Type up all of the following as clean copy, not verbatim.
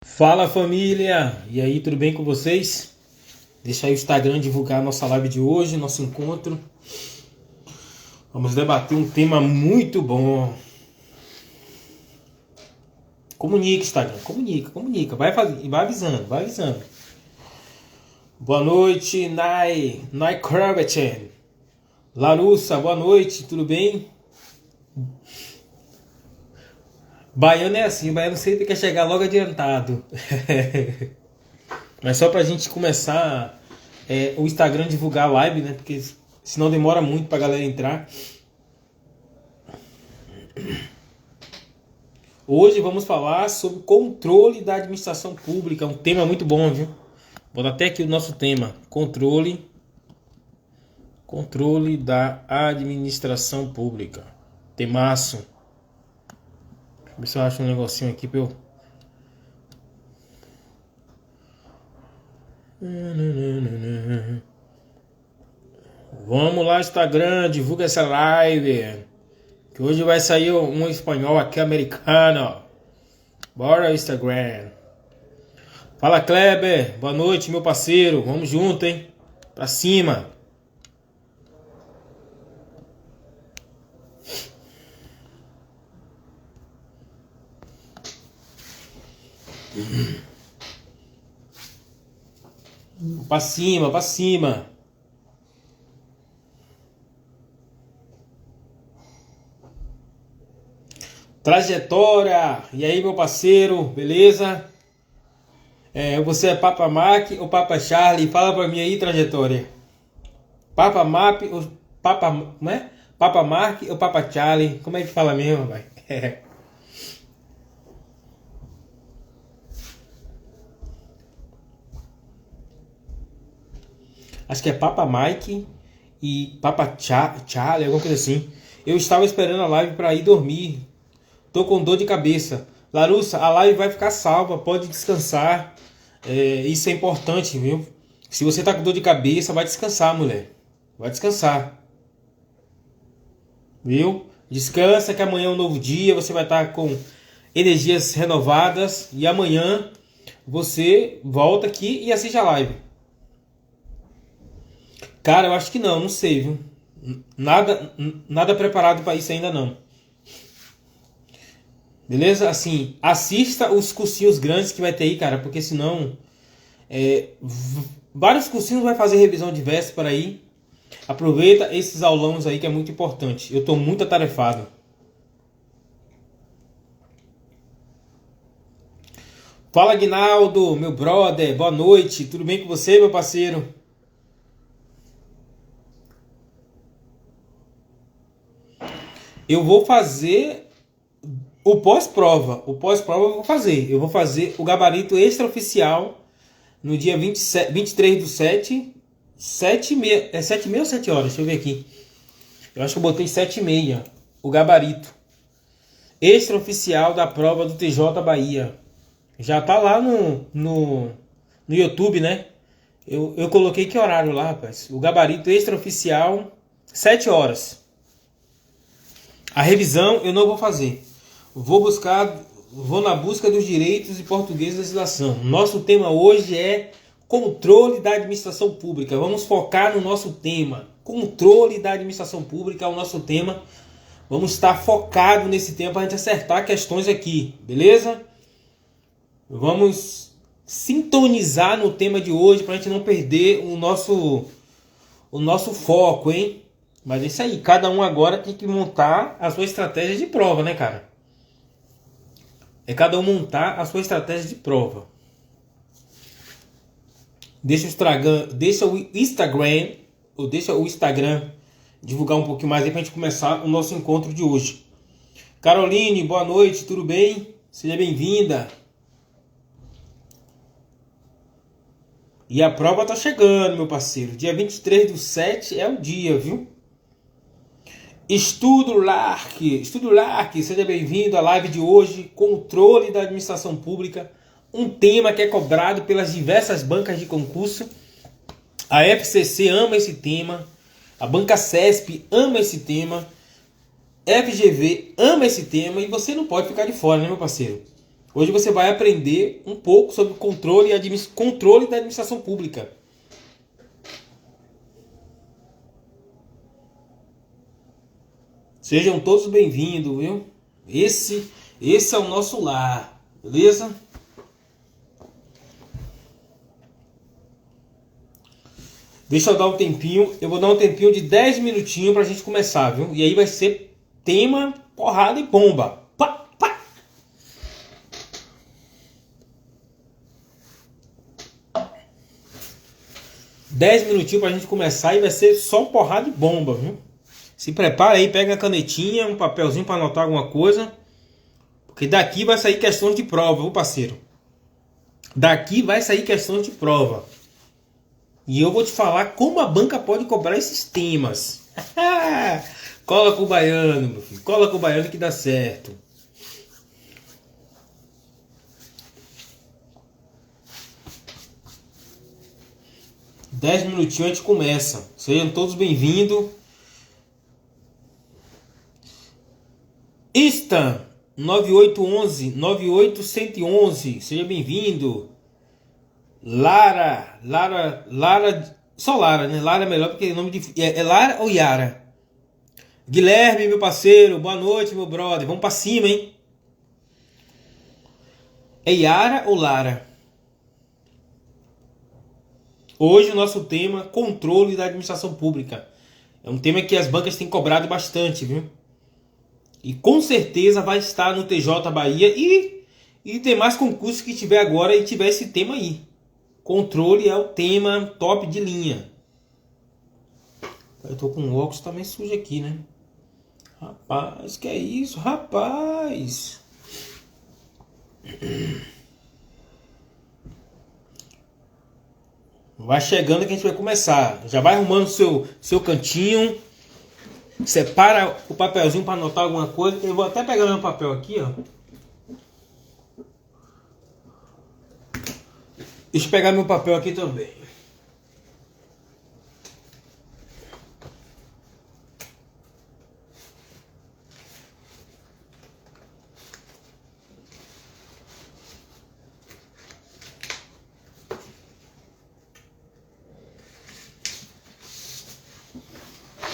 Fala família! E aí, tudo bem com vocês? Deixa aí o Instagram divulgar a nossa live de hoje, nosso encontro. Vamos debater um tema muito bom. Comunica, Instagram, comunica. Vai avisando, vai avisando. Boa noite, Nai Kravchen. Larussa, boa noite, tudo bem? Baiano é assim, o baiano sempre quer chegar logo adiantado. Mas só pra gente começar o Instagram divulgar a live, né? Porque senão demora muito pra galera entrar. Hoje vamos falar sobre controle da administração pública. Um tema muito bom, viu? Vou dar até aqui o nosso tema. Controle da administração pública. Temaço. Deixa eu ver se eu acho um negocinho aqui pra eu... Vamos lá, Instagram, divulga essa live. Que hoje vai sair um espanhol aqui americano. Bora, Instagram. Fala, Kleber. Boa noite, meu parceiro. Vamos junto, hein? Pra cima. Pra cima, pra cima. Trajetória. E aí, meu parceiro, beleza? Você é Papa Mac ou Papa Charlie? Fala pra mim aí, trajetória. Papa Map ou Papa, não é? Papa Mark ou Papa Charlie? Como é que fala mesmo, vai? Acho que é Papa Mike e Papa Charlie, alguma coisa assim. Eu estava esperando a live para ir dormir. Tô com dor de cabeça. Larussa, a live vai ficar salva, pode descansar. Isso é importante, viu? Se você tá com dor de cabeça, vai descansar, mulher. Vai descansar. Viu? Descansa que amanhã é um novo dia, você vai estar com energias renovadas e amanhã você volta aqui e assiste a live. Cara, eu acho que não sei, viu? Nada preparado para isso ainda não. Beleza? Assim, assista os cursinhos grandes que vai ter aí, cara, porque senão vários cursinhos vai fazer revisão de véspera aí. Aproveita esses aulões aí que é muito importante. Eu tô muito atarefado. Fala, Aguinaldo, meu brother, boa noite. Tudo bem com você, meu parceiro? Eu vou fazer o pós-prova. O pós-prova eu vou fazer. Eu vou fazer o gabarito extraoficial no dia 23 do 7. 7h30. É 7h30 ou 7 horas? Deixa eu ver aqui. Eu acho que eu botei 7h30. O gabarito extraoficial da prova do TJ Bahia. Já tá lá no YouTube, né? Eu coloquei que horário lá, rapaz? O gabarito extraoficial, 7 horas. A revisão eu não vou fazer. Vou na busca dos direitos de português da legislação. Nosso tema hoje é controle da administração pública. Vamos focar no nosso tema. Controle da administração pública é o nosso tema. Vamos estar focado nesse tema para a gente acertar questões aqui, beleza? Vamos sintonizar no tema de hoje para a gente não perder o nosso foco, hein? Mas é isso aí, cada um agora tem que montar a sua estratégia de prova, né, cara? É cada um montar a sua estratégia de prova. Deixa o Instagram divulgar um pouquinho mais aí pra gente começar o nosso encontro de hoje. Caroline, boa noite, tudo bem? Seja bem-vinda. E a prova tá chegando, meu parceiro. Dia 23 do 7 é o dia, viu? Estudo Lark, seja bem-vindo à live de hoje, controle da administração pública, um tema que é cobrado pelas diversas bancas de concurso. A FCC ama esse tema, a banca CESP ama esse tema, FGV ama esse tema e você não pode ficar de fora, né, meu parceiro? Hoje você vai aprender um pouco sobre controle da administração pública. Sejam todos bem-vindos, viu? Esse é o nosso lar, beleza? Deixa eu dar um tempinho, eu vou dar um tempinho de 10 minutinhos pra gente começar, viu? E aí vai ser tema, porrada e bomba. Pá, pá. Dez minutinhos pra gente começar e vai ser só porrada e bomba, viu? Se prepara aí, pega a canetinha, um papelzinho para anotar alguma coisa. Porque daqui vai sair questões de prova, viu, parceiro? Daqui vai sair questões de prova. E eu vou te falar como a banca pode cobrar esses temas. Cola com o baiano, meu filho. Cola com o baiano que dá certo. Dez minutinhos a gente começa. Sejam todos bem-vindos. Stan 9811, seja bem-vindo. Lara, só Lara, né? Lara é melhor porque o nome de é Lara ou Yara? Guilherme, meu parceiro, boa noite, meu brother. Vamos pra cima, hein? É Yara ou Lara? Hoje o nosso tema, controle da administração pública. É um tema que as bancas têm cobrado bastante, viu? E com certeza vai estar no TJ Bahia e demais concursos que tiver agora e tiver esse tema aí. Controle é o tema top de linha. Eu tô com o óculos também sujo aqui, né? Rapaz, que é isso, rapaz? Vai chegando que a gente vai começar. Já vai arrumando seu cantinho. Separa o papelzinho para anotar alguma coisa. Eu vou até pegar meu papel aqui, ó. Deixa eu pegar meu papel aqui também.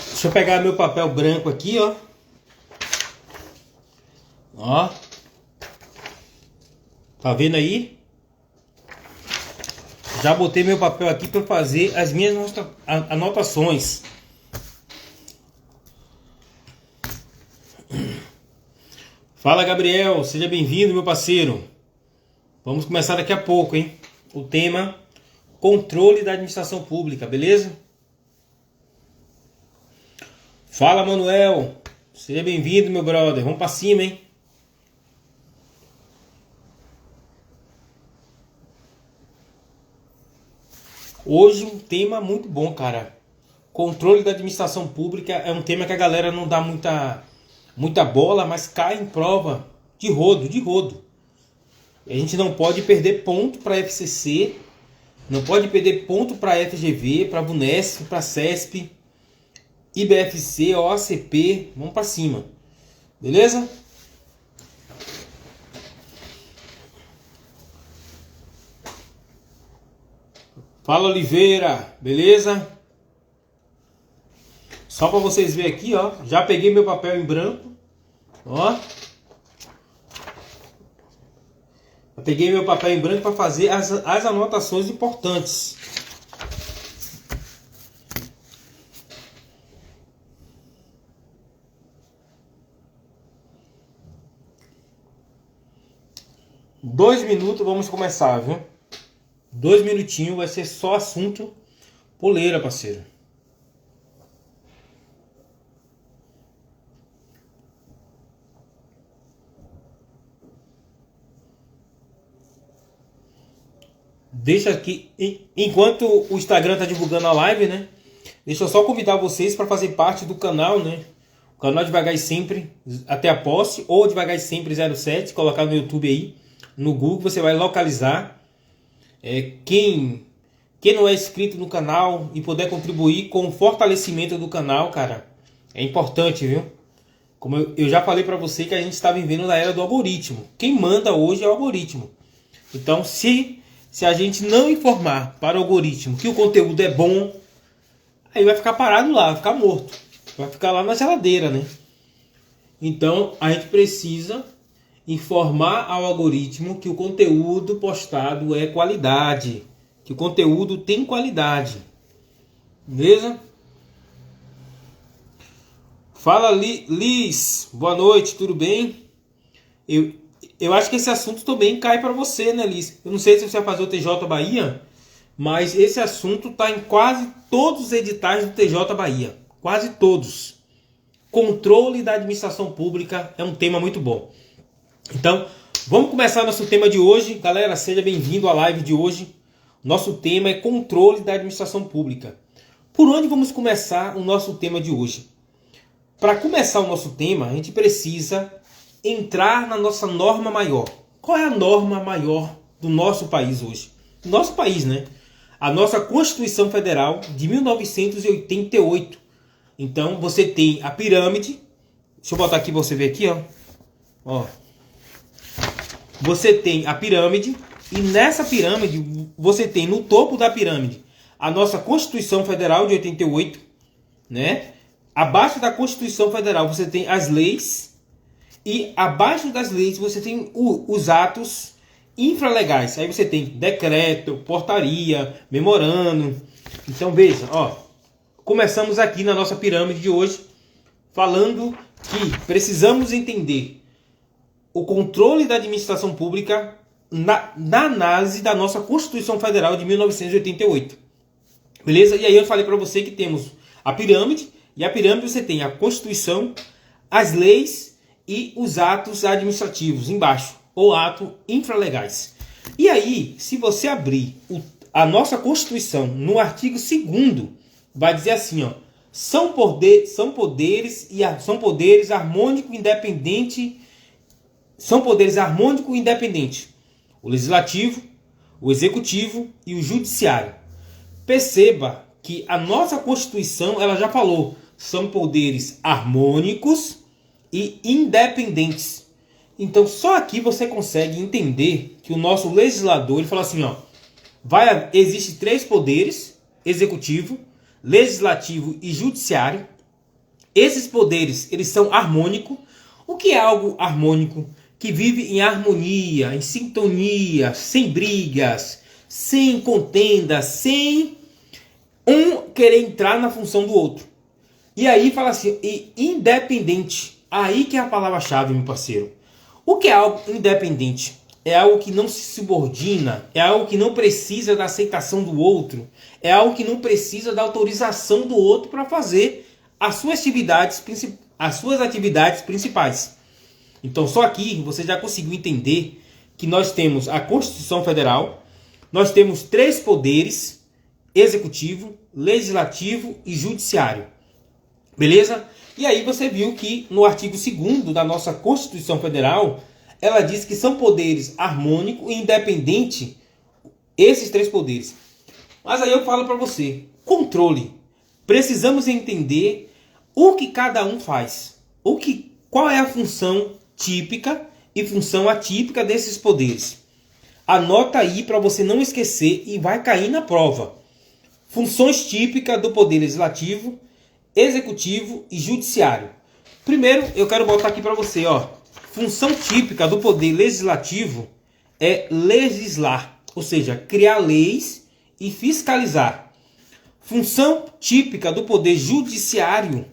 Deixa eu pegar meu papel branco aqui, ó. Ó. Tá vendo aí? Já botei meu papel aqui para fazer as minhas anotações. Fala, Gabriel, seja bem-vindo, meu parceiro. Vamos começar daqui a pouco, hein? O tema controle da administração pública, beleza? Fala, Manuel, seja bem-vindo, meu brother. Vamos para cima, hein? Hoje um tema muito bom, cara. Controle da administração pública é um tema que a galera não dá muita bola, mas cai em prova de rodo. A gente não pode perder ponto para FCC, não pode perder ponto para FGV, para Vunesp, para CESP, IBFC, OACP, vamos para cima. Beleza? Fala, Oliveira, beleza? Só para vocês verem aqui, ó. Já peguei meu papel em branco. Ó. Eu peguei meu papel em branco para fazer as anotações importantes. Dois minutos, vamos começar, viu? 2 minutinhos, vai ser só assunto poleira, parceiro. Deixa aqui, enquanto o Instagram tá divulgando a live, né? Deixa eu só convidar vocês para fazer parte do canal, né? O canal Devagar e Sempre até a posse, ou Devagar e Sempre 07, colocar no YouTube aí, no Google, você vai localizar. Quem não é inscrito no canal e puder contribuir com o fortalecimento do canal, cara, é importante, viu? Como eu já falei para você que a gente está vivendo na era do algoritmo. Quem manda hoje é o algoritmo. Então, se a gente não informar para o algoritmo que o conteúdo é bom, aí vai ficar parado lá, vai ficar morto. Vai ficar lá na geladeira, né? Então, a gente precisa informar ao algoritmo que o conteúdo postado é qualidade. Que o conteúdo tem qualidade. Beleza? Fala, Liz. Boa noite, tudo bem? Eu acho que esse assunto também cai para você, né, Liz? Eu não sei se você vai fazer o TJ Bahia, mas esse assunto está em quase todos os editais do TJ Bahia. Quase todos. Controle da administração pública é um tema muito bom. Então, vamos começar nosso tema de hoje. Galera, seja bem-vindo à live de hoje. Nosso tema é controle da administração pública. Por onde vamos começar o nosso tema de hoje? Para começar o nosso tema, a gente precisa entrar na nossa norma maior. Qual é a norma maior do nosso país hoje? Do nosso país, né? A nossa Constituição Federal de 1988. Então, você tem a pirâmide. Deixa eu botar aqui para você ver aqui, ó. Você tem a pirâmide. E nessa pirâmide, você tem no topo da pirâmide a nossa Constituição Federal de 88, né? Abaixo da Constituição Federal você tem as leis e abaixo das leis você tem os atos infralegais. Aí você tem decreto, portaria, memorando. Então veja, ó, começamos aqui na nossa pirâmide de hoje falando que precisamos entender o controle da administração pública na análise da nossa Constituição Federal de 1988. Beleza? E aí eu falei para você que temos a pirâmide. E a pirâmide você tem a Constituição, as leis e os atos administrativos embaixo, ou atos infralegais. E aí, se você abrir a nossa Constituição no artigo 2º, vai dizer assim, ó, são poderes harmônico independente, são poderes harmônico e independente, o legislativo, o executivo e o judiciário. Perceba que a nossa Constituição, ela já falou, são poderes harmônicos e independentes. Então, só aqui você consegue entender que o nosso legislador, ele fala assim, ó, existe 3 poderes, executivo, legislativo e judiciário. Esses poderes, eles são harmônicos. O que é algo harmônico? Que vive em harmonia, em sintonia, sem brigas, sem contenda, sem um querer entrar na função do outro. E aí fala assim, e independente. Aí que é a palavra-chave, meu parceiro. O que é algo independente? É algo que não se subordina, é algo que não precisa da aceitação do outro, é algo que não precisa da autorização do outro para fazer as suas atividades principais. Então só aqui você já conseguiu entender que nós temos a Constituição Federal, nós temos 3 poderes, executivo, legislativo e judiciário. Beleza? E aí você viu que no artigo 2º da nossa Constituição Federal, ela diz que são poderes harmônico e independente, esses 3 poderes. Mas aí eu falo para você, controle. Precisamos entender o que cada um faz. Qual é a função típica e função atípica desses poderes. Anota aí para você não esquecer e vai cair na prova. Funções típicas do poder legislativo, executivo e judiciário. Primeiro, eu quero botar aqui para você, ó. Função típica do poder legislativo é legislar, ou seja, criar leis e fiscalizar. Função típica do poder judiciário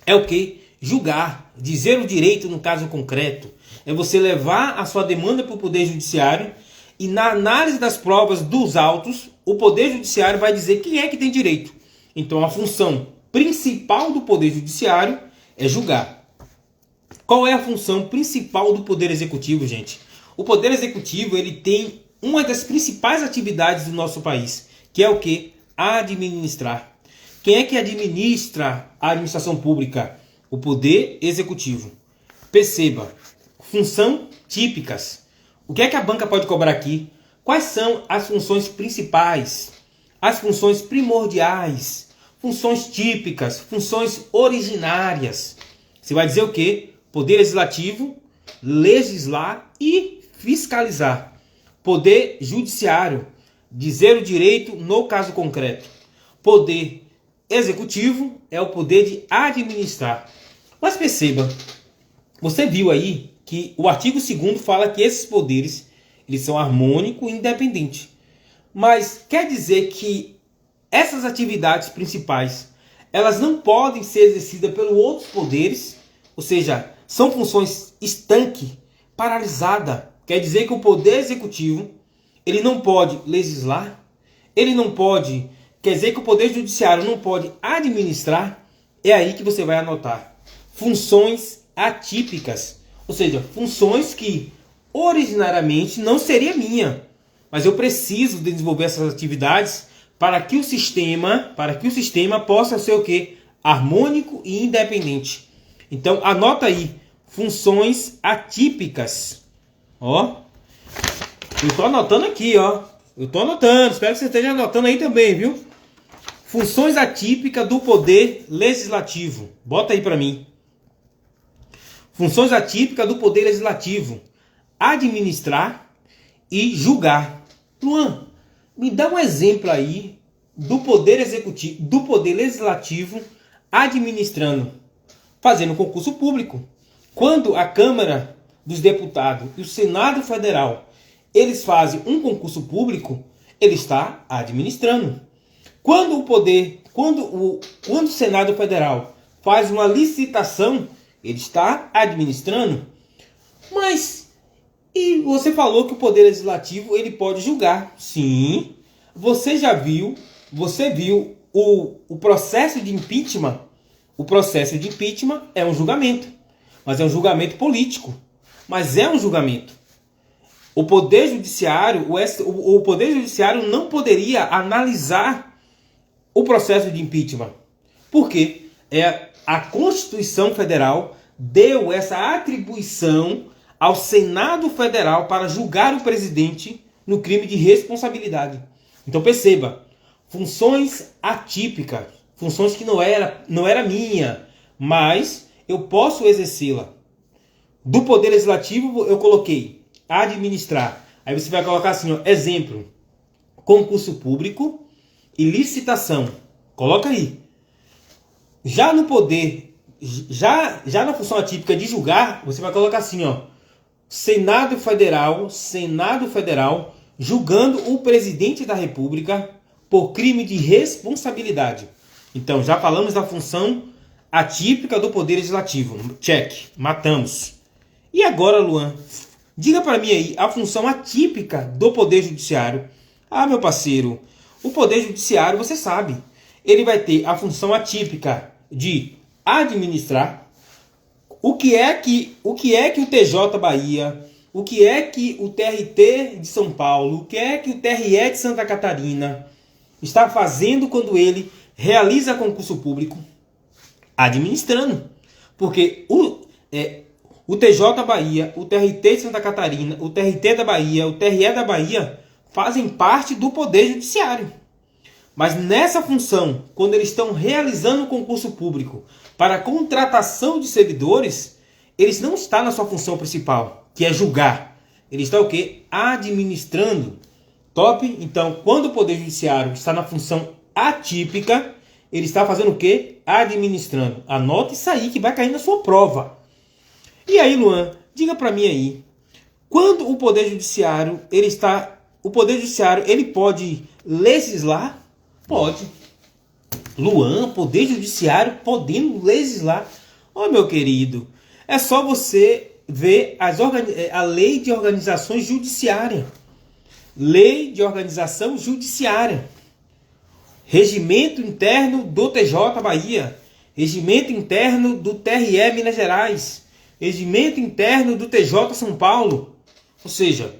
é o quê? Julgar, dizer o direito no caso concreto. É você levar a sua demanda para o poder judiciário e na análise das provas dos autos, o poder judiciário vai dizer quem é que tem direito. Então a função principal do poder judiciário é julgar. Qual é a função principal do poder executivo, gente? O poder executivo, ele tem uma das principais atividades do nosso país, que é o quê? Administrar. Quem é que administra a administração pública? O poder executivo. Perceba, função típicas. O que é que a banca pode cobrar aqui? Quais são as funções principais? As funções primordiais? Funções típicas, funções originárias. Você vai dizer o quê? Poder legislativo, legislar e fiscalizar. Poder judiciário, dizer o direito no caso concreto. Poder executivo é o poder de administrar. Mas perceba, você viu aí que o artigo 2º fala que esses poderes eles são harmônicos e independentes. Mas quer dizer que essas atividades principais elas não podem ser exercidas pelos outros poderes, ou seja, são funções estanque, paralisada. Quer dizer que o poder executivo ele não pode legislar, ele não pode, quer dizer que o poder judiciário não pode administrar. É aí que você vai anotar funções atípicas, ou seja, funções que originariamente não seria minha, mas eu preciso desenvolver essas atividades para que o sistema possa ser o quê? Harmônico e independente. Então anota aí, funções atípicas. Ó, eu estou anotando aqui, ó. Eu estou anotando, espero que você esteja anotando aí também, viu? Funções atípicas do poder legislativo. Bota aí para mim. Funções atípicas do poder legislativo: administrar e julgar. Luan, me dá um exemplo aí do poder executivo, do poder legislativo administrando, fazendo concurso público. Quando a Câmara dos Deputados e o Senado Federal eles fazem um concurso público, ele está administrando. Quando o Senado Federal faz uma licitação, ele está administrando. Mas e você falou que o poder legislativo ele pode julgar. Sim. Você viu o processo de impeachment? O processo de impeachment é um julgamento, mas é um julgamento político. Mas é um julgamento. O Poder Judiciário, o Poder Judiciário não poderia analisar o processo de impeachment. Por quê? A Constituição Federal deu essa atribuição ao Senado Federal para julgar o presidente no crime de responsabilidade. Então perceba, funções atípicas, funções que não era minha, mas eu posso exercê-la. Do Poder Legislativo eu coloquei administrar. Aí você vai colocar assim, ó, exemplo, concurso público e licitação. Coloca aí. Já no poder, já na função atípica de julgar, você vai colocar assim, ó, Senado Federal julgando o presidente da República por crime de responsabilidade. Então, já falamos da função atípica do Poder Legislativo. Check. Matamos. E agora, Luan, diga para mim aí a função atípica do Poder Judiciário. Ah, meu parceiro, o Poder Judiciário, você sabe, ele vai ter a função atípica de administrar. O que é que o TJ Bahia, o que é que o TRT de São Paulo, o que é que o TRE de Santa Catarina está fazendo quando ele realiza concurso público? Administrando. Porque o TJ Bahia, o TRT de Santa Catarina, o TRT da Bahia, o TRE da Bahia fazem parte do Poder Judiciário. Mas nessa função, quando eles estão realizando um concurso público para contratação de servidores, eles não estão na sua função principal, que é julgar. Eles estão o quê? Administrando. Top? Então, quando o Poder Judiciário está na função atípica, ele está fazendo o quê? Administrando. Anota isso aí que vai cair na sua prova. E aí, Luan, diga para mim aí, quando o Poder Judiciário, ele pode legislar? Pode. Luan, Poder Judiciário podendo legislar. Ó, meu querido, é só você ver a Lei de Organizações Judiciária. Lei de Organização Judiciária. Regimento interno do TJ Bahia. Regimento interno do TRE Minas Gerais. Regimento interno do TJ São Paulo. Ou seja,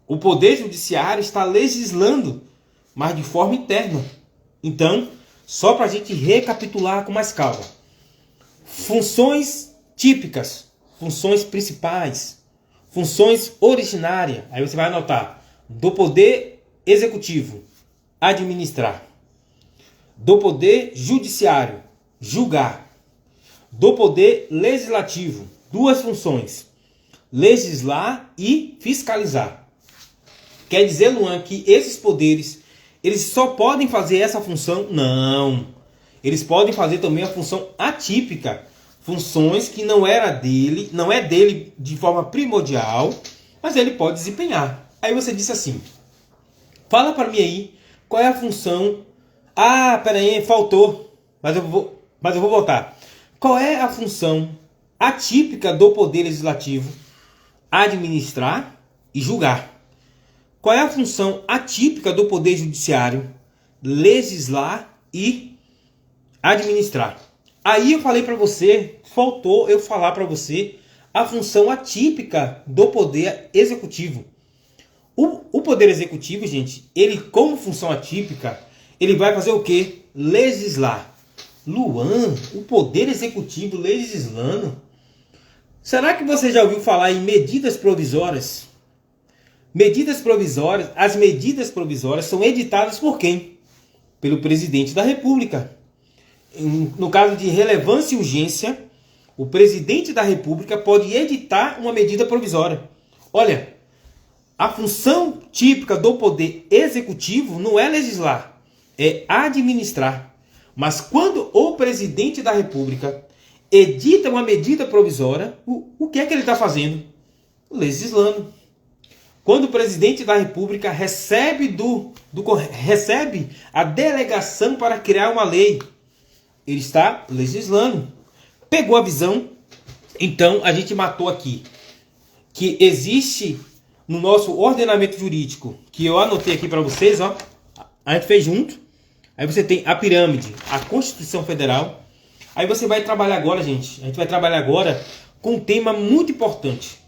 o Poder Judiciário está legislando, mas de forma interna. Então, só para a gente recapitular com mais calma. Funções típicas, funções principais, funções originárias. Aí você vai anotar. Do Poder Executivo, administrar. Do Poder Judiciário, julgar. do poder legislativo. Duas funções: legislar e fiscalizar. Quer dizer, Luan, que esses poderes, eles só podem fazer essa função? Não. Eles podem fazer também a função atípica. Funções que não é dele de forma primordial, mas ele pode desempenhar. Aí você disse assim: fala para mim aí qual é a função. Ah, peraí, faltou. Mas eu vou voltar. Qual é a função atípica do poder legislativo? Administrar e julgar. Qual é a função atípica do poder judiciário? Legislar e administrar. Aí eu falei para você, faltou eu falar para você a função atípica do poder executivo. O poder executivo, gente, ele como função atípica, ele vai fazer o quê? Legislar. Luan, o poder executivo legislando? Será que você já ouviu falar em medidas provisórias? Medidas provisórias, as medidas provisórias são editadas por quem? Pelo presidente da República. No caso de relevância e urgência, o presidente da República pode editar uma medida provisória. Olha, a função típica do poder executivo não é legislar, é administrar. Mas quando o presidente da República edita uma medida provisória, o que é que ele está fazendo? Legislando. Quando o presidente da República recebe a delegação para criar uma lei, ele está legislando. Pegou a visão? Então a gente matou aqui que existe no nosso ordenamento jurídico, que eu anotei aqui para vocês, ó. A gente fez junto. Aí você tem a pirâmide, a Constituição Federal. Aí você vai trabalhar agora, gente. A gente vai trabalhar agora com um tema muito importante.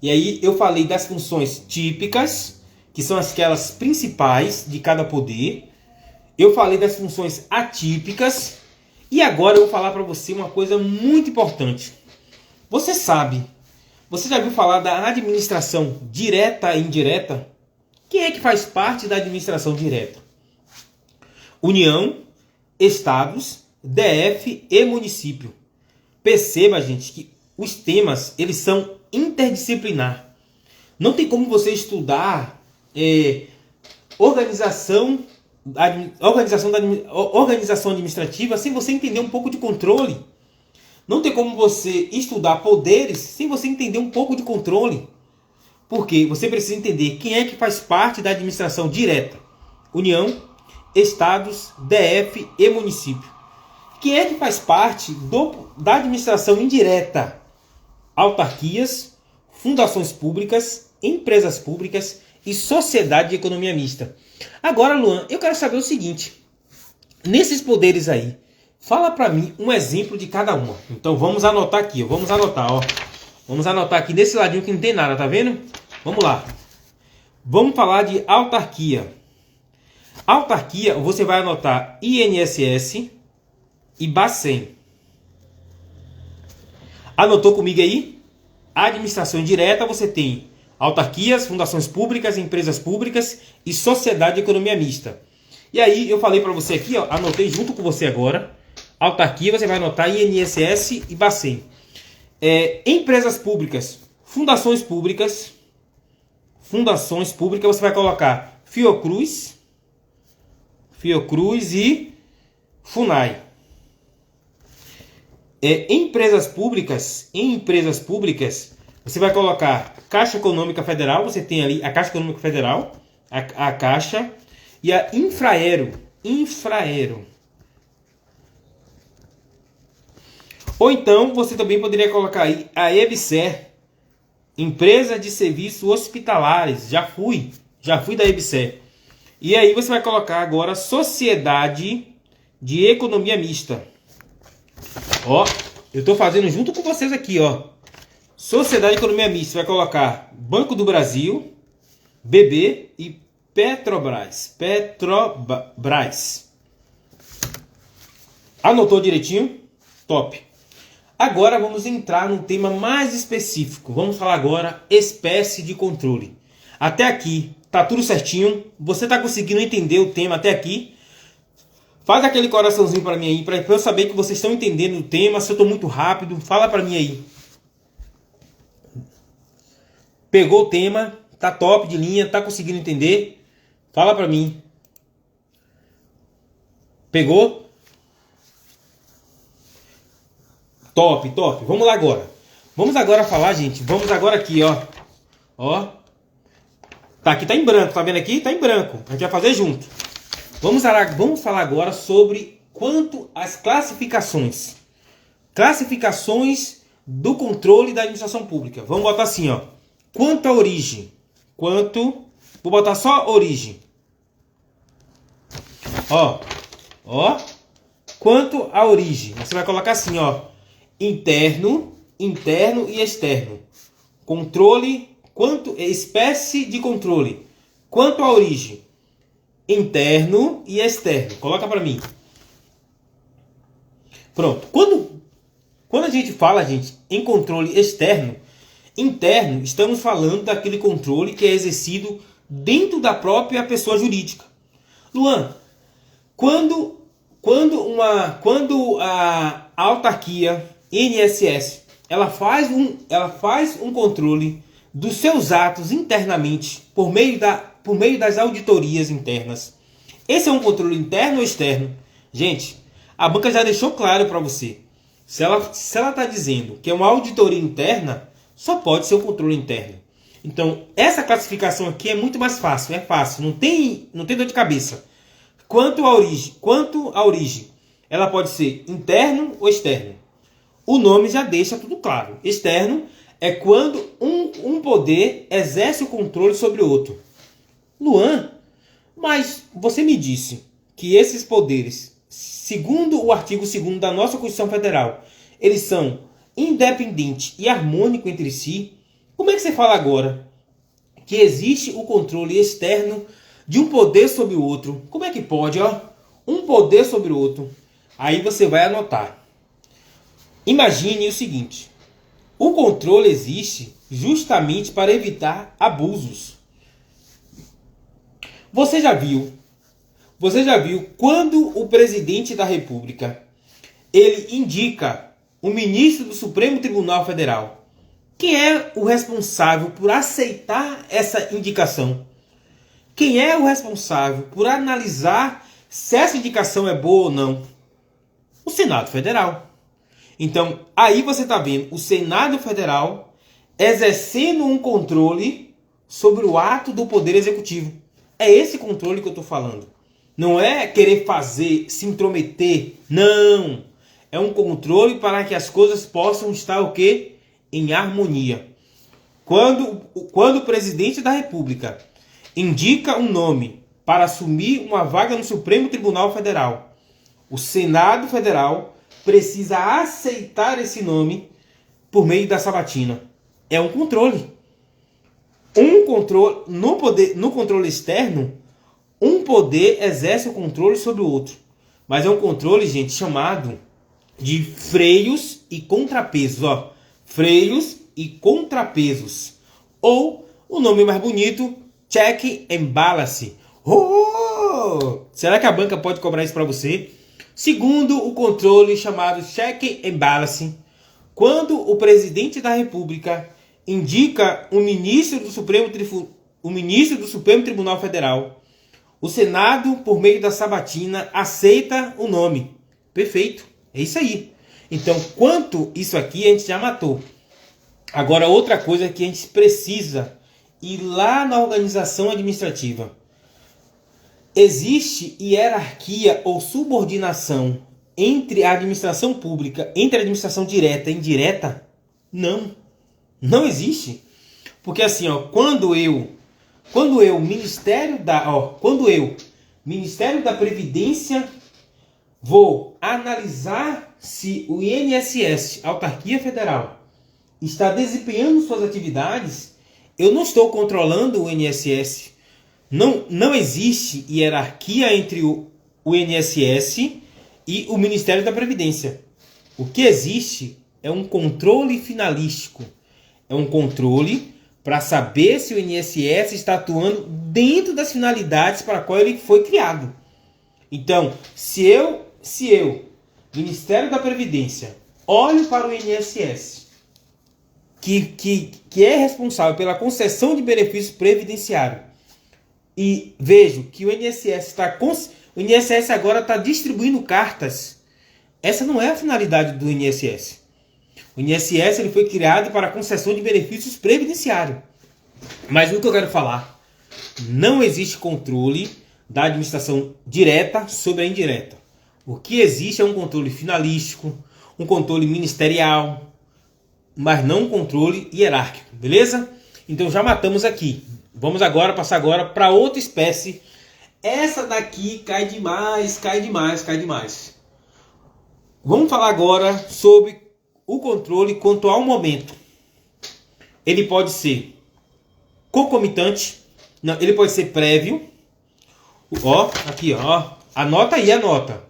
E aí eu falei das funções típicas, que são aquelas principais de cada poder. Eu falei das funções atípicas. E agora eu vou falar para você uma coisa muito importante. Você já viu falar da administração direta e indireta? Quem é que faz parte da administração direta? União, estados, DF e município. Perceba, gente, que os temas eles são interdisciplinar. Não tem como você estudar organização administrativa sem você entender um pouco de controle. Não tem como você estudar poderes sem você entender um pouco de controle. Porque você precisa entender quem é que faz parte da administração direta. União, estados, DF e município. Quem é que faz parte da administração indireta? Autarquias, fundações públicas, empresas públicas e sociedade de economia mista. Agora, Luan, eu quero saber o seguinte. Nesses poderes aí, fala para mim um exemplo de cada uma. Então vamos anotar aqui, vamos anotar, ó. Vamos anotar aqui nesse ladinho que não tem nada, tá vendo? Vamos lá. Vamos falar de autarquia. Autarquia, você vai anotar INSS e Bacen. Anotou comigo aí? Administração indireta, você tem autarquias, fundações públicas, empresas públicas e sociedade de economia mista. E aí eu falei para você aqui, ó, anotei junto com você agora. Autarquia, você vai anotar INSS e Bacen. Empresas públicas, fundações públicas, você vai colocar Fiocruz e FUNAI. Em empresas públicas, você vai colocar Caixa Econômica Federal, você tem ali a Caixa Econômica Federal, a Caixa, e a Infraero. Ou então, você também poderia colocar aí a EBSER, Empresa de Serviços Hospitalares. Já fui da EBSER. E aí você vai colocar agora Sociedade de Economia Mista. Ó, eu estou fazendo junto com vocês aqui, ó. Sociedade de Economia Mista, você vai colocar Banco do Brasil, BB e Petrobras. Anotou direitinho? Top. Agora vamos entrar num tema mais específico. Vamos falar agora espécie de controle. Até aqui tá tudo certinho? Você está conseguindo entender o tema até aqui? Faz aquele coraçãozinho para mim aí, para eu saber que vocês estão entendendo o tema. Se eu estou muito rápido, fala para mim aí. Pegou o tema? Tá top de linha? Tá conseguindo entender? Fala para mim. Pegou? Top, top. Vamos lá agora. Vamos agora falar, gente. Vamos agora aqui, ó. Ó. Tá, aqui tá em branco. Tá vendo aqui? Tá em branco. A gente vai fazer junto. Vamos falar agora sobre quanto às classificações. Classificações do controle da administração pública. Vamos botar assim, ó. Quanto à origem. Quanto... Vou botar só origem. Ó. Ó. Quanto à origem. Você vai colocar assim, ó. Interno e externo. Controle, espécie de controle. Quanto à origem, interno e externo. Coloca para mim. Pronto. Quando a gente fala, gente, em controle externo, interno, estamos falando daquele controle que é exercido dentro da própria pessoa jurídica. Luan, quando a autarquia INSS, ela faz um controle dos seus atos internamente por meio das auditorias internas. Esse é um controle interno ou externo? Gente, a banca já deixou claro para você. Se ela está dizendo que é uma auditoria interna, só pode ser um controle interno. Então, essa classificação aqui é muito mais fácil. É fácil, não tem dor de cabeça. Quanto à origem, ela pode ser interno ou externo. O nome já deixa tudo claro. Externo é quando um poder exerce o controle sobre o outro. Luan, mas você me disse que esses poderes, segundo o artigo 2º da nossa Constituição Federal, eles são independentes e harmônicos entre si. Como é que você fala agora que existe o controle externo de um poder sobre o outro? Como é que pode, ó? Um poder sobre o outro. Aí você vai anotar. Imagine o seguinte: o controle existe justamente para evitar abusos. Você já viu quando o presidente da República ele indica o ministro do Supremo Tribunal Federal? Quem é o responsável por aceitar essa indicação? Quem é o responsável por analisar se essa indicação é boa ou não? O Senado Federal. Então, aí você está vendo o Senado Federal exercendo um controle sobre o ato do Poder Executivo. É esse controle que eu estou falando. Não é querer se intrometer. Não. É um controle para que as coisas possam estar o quê? Em harmonia. Quando o presidente da República indica um nome para assumir uma vaga no Supremo Tribunal Federal, o Senado Federal precisa aceitar esse nome por meio da sabatina. É um controle. No controle externo, um poder exerce o controle sobre o outro. Mas é um controle, gente, chamado de freios e contrapesos. Ó. Freios e contrapesos. Ou, o nome mais bonito, check and balance. Oh! Será que a banca pode cobrar isso para você? Segundo o controle chamado check and balance, quando o presidente da República indica o ministro do Supremo Tribunal Federal, o Senado, por meio da sabatina, aceita o nome. Perfeito. É isso aí. Então, quanto isso aqui, a gente já matou. Agora, outra coisa que a gente precisa ir lá na organização administrativa. Existe hierarquia ou subordinação entre a administração pública, entre a administração direta e indireta? Não. Não existe. Porque assim, ó, quando eu, Ministério da Previdência, vou analisar se o INSS, Autarquia Federal, está desempenhando suas atividades, eu não estou controlando o INSS. Não existe hierarquia entre o INSS e o Ministério da Previdência. O que existe é um controle finalístico. É um controle para saber se o INSS está atuando dentro das finalidades para a qual ele foi criado. Então, se eu, Ministério da Previdência, olho para o INSS, que é responsável pela concessão de benefício previdenciário, e vejo que o INSS agora está distribuindo cartas, essa não é a finalidade do INSS. O INSS ele foi criado para a concessão de benefícios previdenciários. Mas o que eu quero falar, não existe controle da administração direta sobre a indireta. O que existe é um controle finalístico, um controle ministerial, mas não um controle hierárquico, beleza? Então já matamos aqui. Vamos agora passar agora para outra espécie. Essa daqui cai demais, cai demais, cai demais. Vamos falar agora sobre o controle quanto ao momento. Ele pode ser concomitante, não, ele pode ser prévio. Ó, aqui, ó. Anota aí, anota.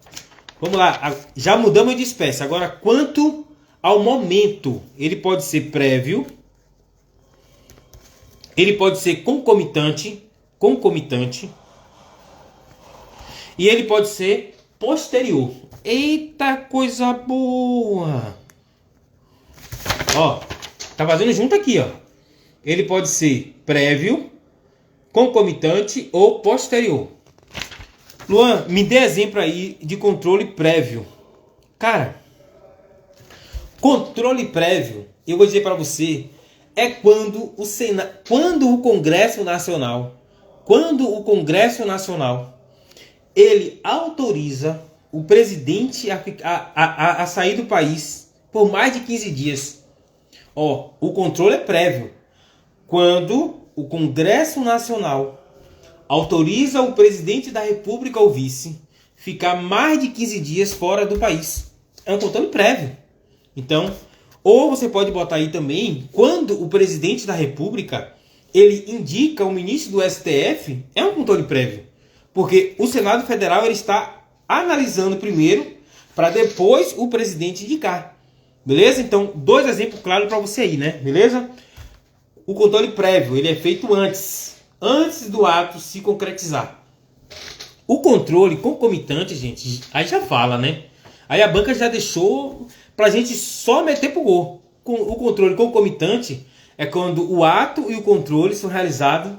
Vamos lá, já mudamos de espécie. Agora, quanto ao momento, ele pode ser prévio. Ele pode ser concomitante. E ele pode ser posterior. Eita, coisa boa! Ó, tá fazendo junto aqui, ó. Ele pode ser prévio, concomitante ou posterior. Luan, me dê exemplo aí de controle prévio. Cara, controle prévio, eu vou dizer para você, é quando o Congresso Nacional, ele autoriza o presidente a sair do país por mais de 15 dias. Ó, o controle é prévio. Quando o Congresso Nacional autoriza o presidente da República ou vice ficar mais de 15 dias fora do país. É um controle prévio. Então, ou você pode botar aí também, quando o presidente da República ele indica o ministro do STF, é um controle prévio. Porque o Senado Federal ele está analisando primeiro, para depois o presidente indicar. Beleza? Então, dois exemplos claros para você aí, né? Beleza? O controle prévio, ele é feito antes do ato se concretizar. O controle concomitante, gente, aí já fala, né? Aí a banca já deixou pra gente só meter pro gol. O controle concomitante é quando o ato e o controle são realizados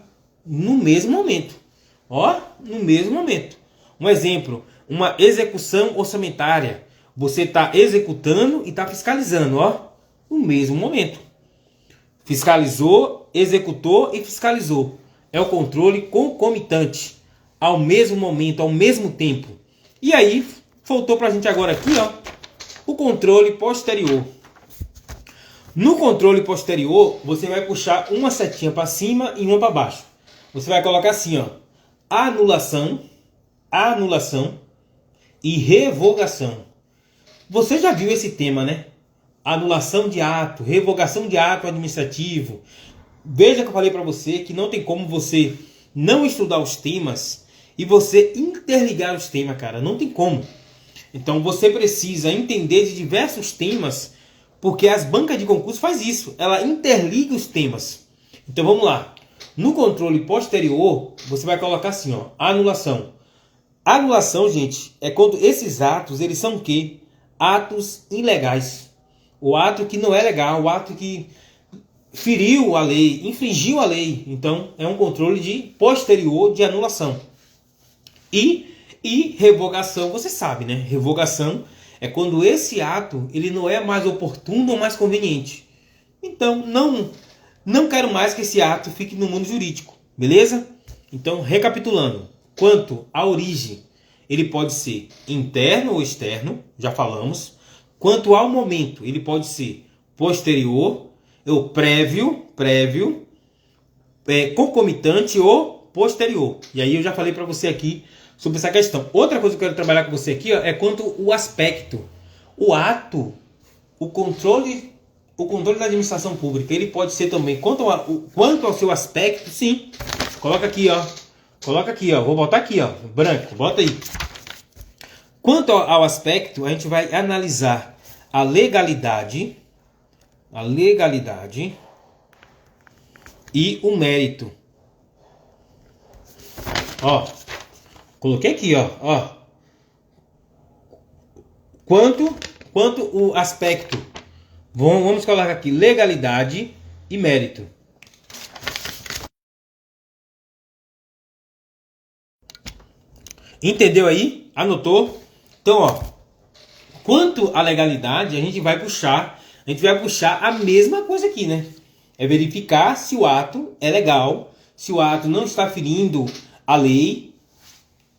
no mesmo momento. Ó, no mesmo momento. Um exemplo, uma execução orçamentária. Você está executando e está fiscalizando, ó, no mesmo momento. Fiscalizou, executou e fiscalizou. É o controle concomitante. Ao mesmo momento, ao mesmo tempo. E aí, faltou pra gente agora aqui, ó, o controle posterior. No controle posterior, você vai puxar uma setinha para cima e uma para baixo. Você vai colocar assim, ó, anulação e revogação. Você já viu esse tema, né? Anulação de ato, revogação de ato administrativo. Veja que eu falei para você que não tem como você não estudar os temas e você interligar os temas, cara. Não tem como. Então você precisa entender de diversos temas, porque as bancas de concurso faz isso. Ela interliga os temas. Então vamos lá. No controle posterior, você vai colocar assim, ó, anulação. Anulação, gente, é quando esses atos, eles são o quê? Atos ilegais. O ato que não é legal, o ato que feriu a lei, infringiu a lei. Então, é um controle de posterior de anulação. E revogação, você sabe, né? Revogação é quando esse ato ele não é mais oportuno ou mais conveniente. Então, não quero mais que esse ato fique no mundo jurídico. Beleza? Então, recapitulando. Quanto à origem, ele pode ser interno ou externo, já falamos. Quanto ao momento, ele pode ser posterior, ou prévio, concomitante ou posterior. E aí eu já falei para você aqui sobre essa questão. Outra coisa que eu quero trabalhar com você aqui, ó, é quanto o aspecto. O ato, o controle da administração pública, ele pode ser também, quanto ao seu aspecto, sim. Coloca aqui, ó. Vou botar aqui, ó. Branco, bota aí. Quanto ao aspecto, a gente vai analisar a legalidade e o mérito. Ó, coloquei aqui, ó. quanto o aspecto. Vamos colocar aqui legalidade e mérito. Entendeu aí? Anotou? Então, ó, quanto à legalidade, a gente vai puxar a mesma coisa aqui, né? É verificar se o ato é legal, se o ato não está ferindo a lei.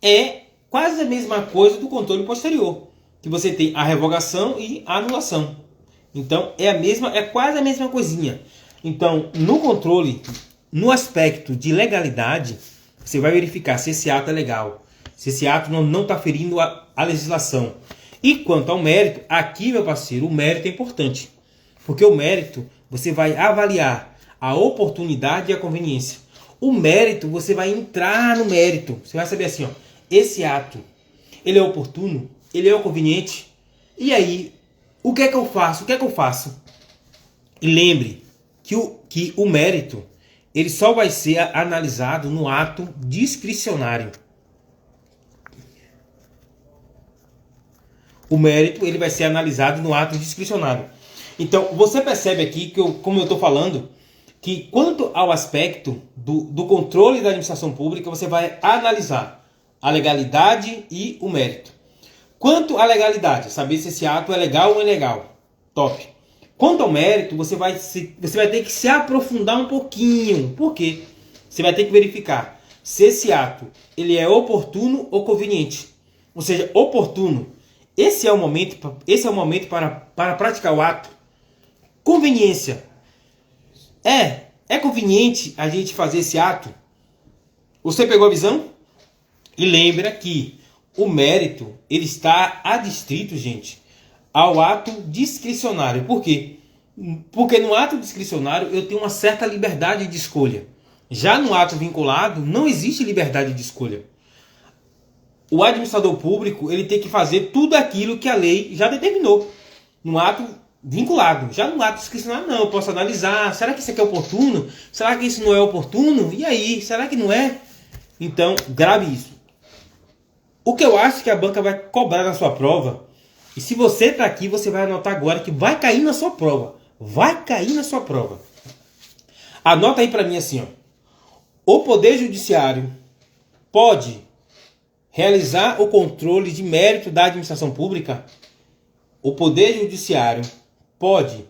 É quase a mesma coisa do controle posterior, que você tem a revogação e a anulação. Então é quase a mesma coisinha. Então, no controle, no aspecto de legalidade, você vai verificar se esse ato é legal, se esse ato não está ferindo a legislação. E quanto ao mérito, aqui, meu parceiro, o mérito é importante. Porque o mérito, você vai avaliar a oportunidade e a conveniência. O mérito, você vai entrar no mérito. Você vai saber assim, ó, esse ato, ele é oportuno? Ele é conveniente? E aí, o que é que eu faço? O que é que eu faço? E lembre que o mérito, ele só vai ser analisado no ato discricionário. O mérito, ele vai ser analisado no ato discricionário. Então, você percebe aqui, como eu estou falando, que quanto ao aspecto do controle da administração pública, você vai analisar a legalidade e o mérito. Quanto à legalidade, saber se esse ato é legal ou ilegal. Top. Quanto ao mérito, você vai ter que se aprofundar um pouquinho. Por quê? Você vai ter que verificar se esse ato ele é oportuno ou conveniente. Ou seja, oportuno. Esse é o momento para praticar o ato. Conveniência. É conveniente a gente fazer esse ato? Você pegou a visão? E lembra que o mérito, ele está adstrito, gente, ao ato discricionário. Por quê? Porque no ato discricionário eu tenho uma certa liberdade de escolha. Já no ato vinculado, não existe liberdade de escolha. O administrador público, ele tem que fazer tudo aquilo que a lei já determinou. No ato vinculado. Já no ato discricionário, não. Eu posso analisar. Será que isso aqui é oportuno? Será que isso não é oportuno? E aí? Será que não é? Então, grave isso. O que eu acho que a banca vai cobrar na sua prova, e se você está aqui, você vai anotar agora que vai cair na sua prova. Vai cair na sua prova. Anota aí para mim assim, ó. O Poder Judiciário pode realizar o controle de mérito da administração pública? O Poder Judiciário pode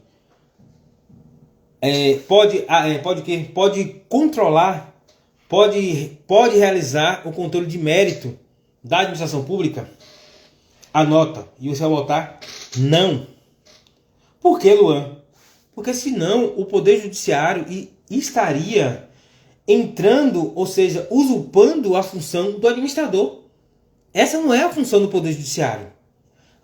controlar, pode realizar o controle de mérito da administração pública? Anota. E você vai botar não. Por que, Luan? Porque senão o Poder Judiciário estaria entrando, ou seja, usurpando a função do administrador. Essa não é a função do Poder Judiciário.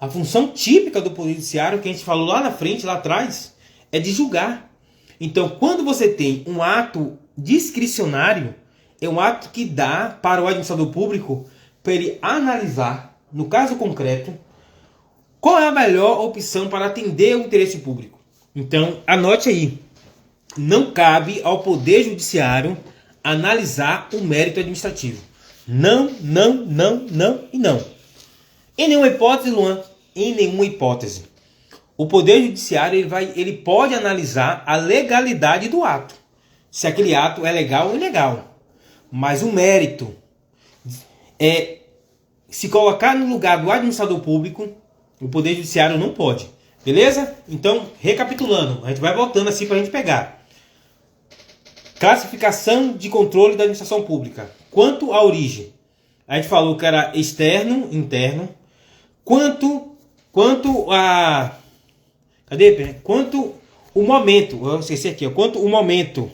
A função típica do Poder Judiciário, que a gente falou lá na frente, lá atrás, é de julgar. Então, quando você tem um ato discricionário, é um ato que dá para o administrador público para ele analisar, no caso concreto, qual é a melhor opção para atender o interesse público. Então, anote aí. Não cabe ao Poder Judiciário analisar o mérito administrativo. Não, não, não, não e não. Em nenhuma hipótese, Luan, em nenhuma hipótese. O Poder Judiciário ele pode analisar a legalidade do ato. Se aquele ato é legal ou ilegal. Mas o mérito é se colocar no lugar do administrador público, o Poder Judiciário não pode. Beleza? Então, recapitulando, a gente vai voltando assim para a gente pegar. Classificação de controle da administração pública. Quanto à origem, a gente falou que era externo, interno. Quanto a... Cadê? Quanto o momento. Eu esqueci aqui. Quanto o momento.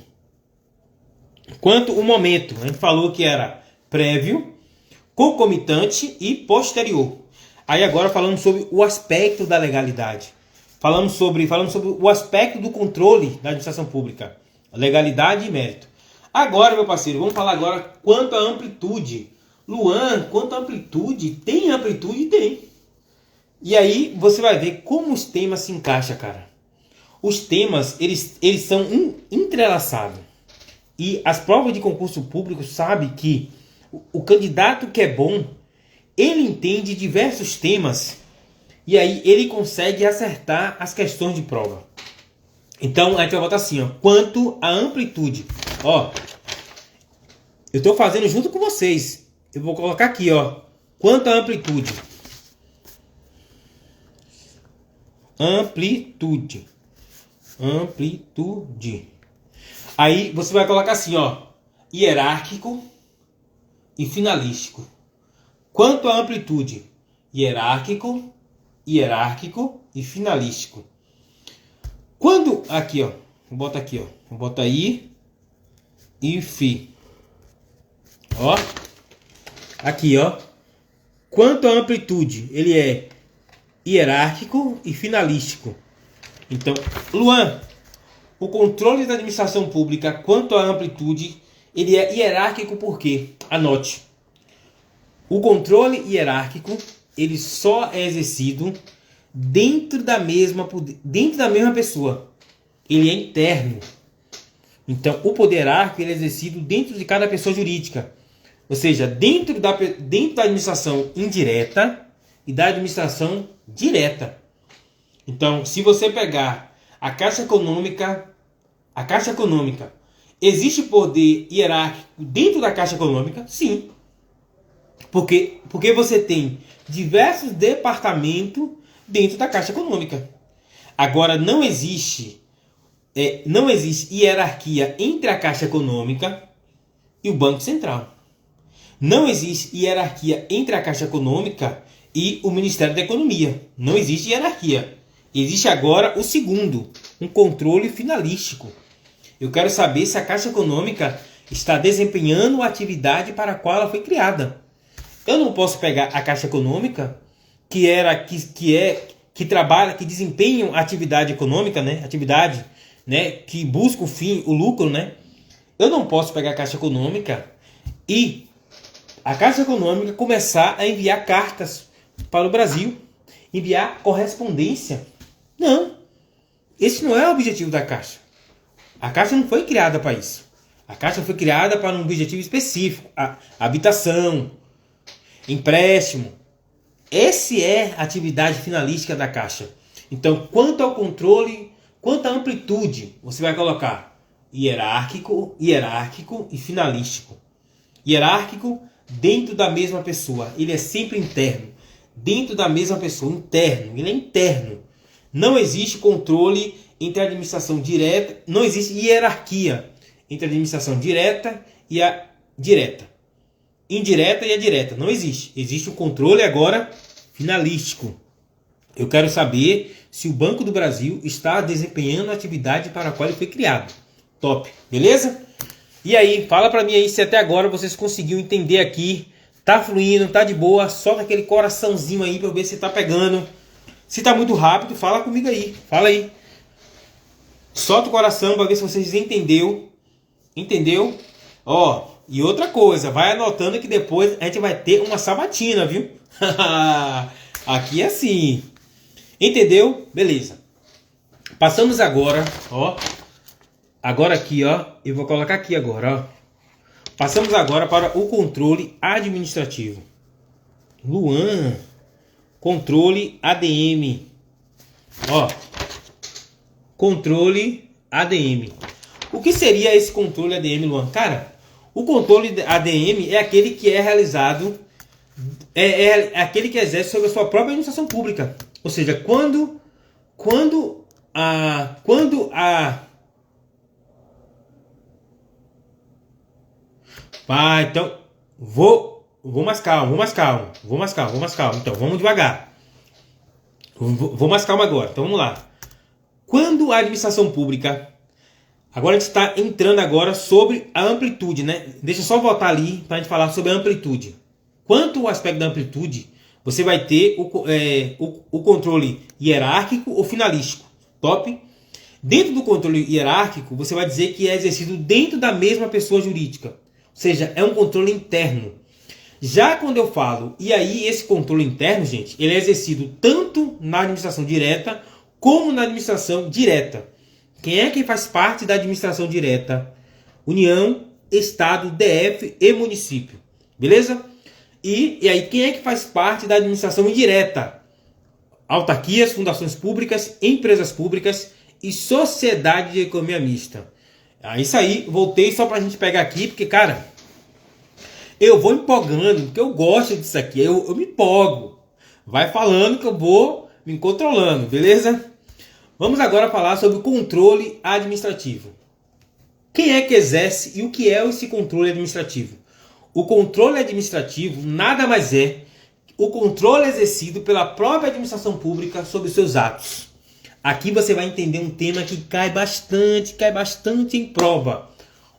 A gente falou que era prévio, concomitante e posterior. Aí agora falando sobre o aspecto da legalidade. Falando sobre o aspecto do controle da administração pública. Legalidade e mérito. Agora, meu parceiro, vamos falar agora quanto à amplitude. Luan, quanto à amplitude? Tem amplitude? Tem. E aí você vai ver como os temas se encaixam, cara. Os temas, eles são entrelaçados. E as provas de concurso público sabem que o candidato que é bom, ele entende diversos temas E aí ele consegue acertar as questões de prova. Então a gente vai botar assim, ó, quanto a amplitude. Ó, eu estou fazendo junto com vocês. Eu vou colocar aqui, ó, quanto a amplitude. Amplitude. Amplitude. Aí você vai colocar assim, ó, hierárquico e finalístico. Quanto à amplitude? Hierárquico, hierárquico e finalístico. Quando aqui, ó, vou botar aqui, ó, vou botar I e fi. Ó, aqui, ó. Quanto à amplitude, ele é hierárquico e finalístico. Então, Luan, o controle da administração pública quanto à amplitude, ele é hierárquico por quê? Anote. O controle hierárquico, ele só é exercido dentro da mesma pessoa. Ele é interno. Então, o poder hierárquico ele é exercido dentro de cada pessoa jurídica. Ou seja, dentro da administração indireta e da administração direta. Então, se você pegar a Caixa Econômica, existe poder hierárquico dentro da Caixa Econômica? Sim. Porque você tem diversos departamentos dentro da Caixa Econômica. Agora, não existe hierarquia entre a Caixa Econômica e o Banco Central. Não existe hierarquia entre a Caixa Econômica e o Ministério da Economia. Não existe hierarquia. Existe agora o segundo, um controle finalístico. Eu quero saber se a Caixa Econômica está desempenhando a atividade para a qual ela foi criada. Eu não posso pegar a Caixa Econômica, que trabalha, que desempenha a atividade econômica, né? Atividade, né? Que busca o lucro, né? Eu não posso pegar a Caixa Econômica e a Caixa Econômica começar a enviar cartas para o Brasil, enviar correspondência. Não. Esse não é o objetivo da Caixa. A Caixa não foi criada para isso. A Caixa foi criada para um objetivo específico. Habitação, empréstimo. Essa é a atividade finalística da Caixa. Então, quanto ao controle, quanto à amplitude, você vai colocar hierárquico e finalístico. Hierárquico dentro da mesma pessoa. Ele é sempre interno. Dentro da mesma pessoa. Interno. Ele é interno. Não existe controle entre a administração direta. Não existe hierarquia entre a administração direta e a direta. Indireta e a direta. Não existe. Existe o controle agora finalístico. Eu quero saber se o Banco do Brasil está desempenhando a atividade para a qual ele foi criado. Top. Beleza? E aí, fala pra mim aí se até agora vocês conseguiram entender aqui. Tá fluindo, tá de boa. Solta aquele coraçãozinho aí pra eu ver se tá pegando. Se tá muito rápido, fala comigo aí. Fala aí. Solta o coração pra ver se vocês entenderam. Entendeu? Ó, e outra coisa, vai anotando que depois a gente vai ter uma sabatina, viu? Aqui é assim. Entendeu? Beleza. Passamos agora, ó. Agora aqui, ó. Eu vou colocar aqui agora, ó. Passamos agora para o controle administrativo. Luan. Controle ADM. Ó. Controle ADM. O que seria esse controle ADM, Luan? Cara, o controle ADM é aquele que é realizado, é aquele que exerce sobre a sua própria administração pública. Ou seja, quando a então vou mais calmo. Então vamos devagar. Vou mais calmo agora. Então vamos lá. Quando a administração pública, agora a gente está entrando agora sobre a amplitude, né? Deixa eu só voltar ali para a gente falar sobre a amplitude. Quanto ao aspecto da amplitude, você vai ter o controle hierárquico ou finalístico. Top? Dentro do controle hierárquico, você vai dizer que é exercido dentro da mesma pessoa jurídica. Ou seja, é um controle interno. Já quando eu falo, e aí esse controle interno, gente, ele é exercido tanto na administração direta como na administração direta. Quem é que faz parte da administração direta? União, Estado, DF e município. Beleza? E aí, quem é que faz parte da administração indireta? autarquias, fundações públicas, empresas públicas e sociedade de economia mista. Isso aí, voltei só para a gente pegar aqui, porque, cara, eu vou empolgando, porque eu gosto disso aqui, eu me empolgo. Vai falando que eu vou me controlando, beleza? Vamos agora falar sobre o controle administrativo. Quem é que exerce e o que é esse controle administrativo? O controle administrativo nada mais é o controle exercido pela própria administração pública sobre os seus atos. Aqui você vai entender um tema que cai bastante em prova.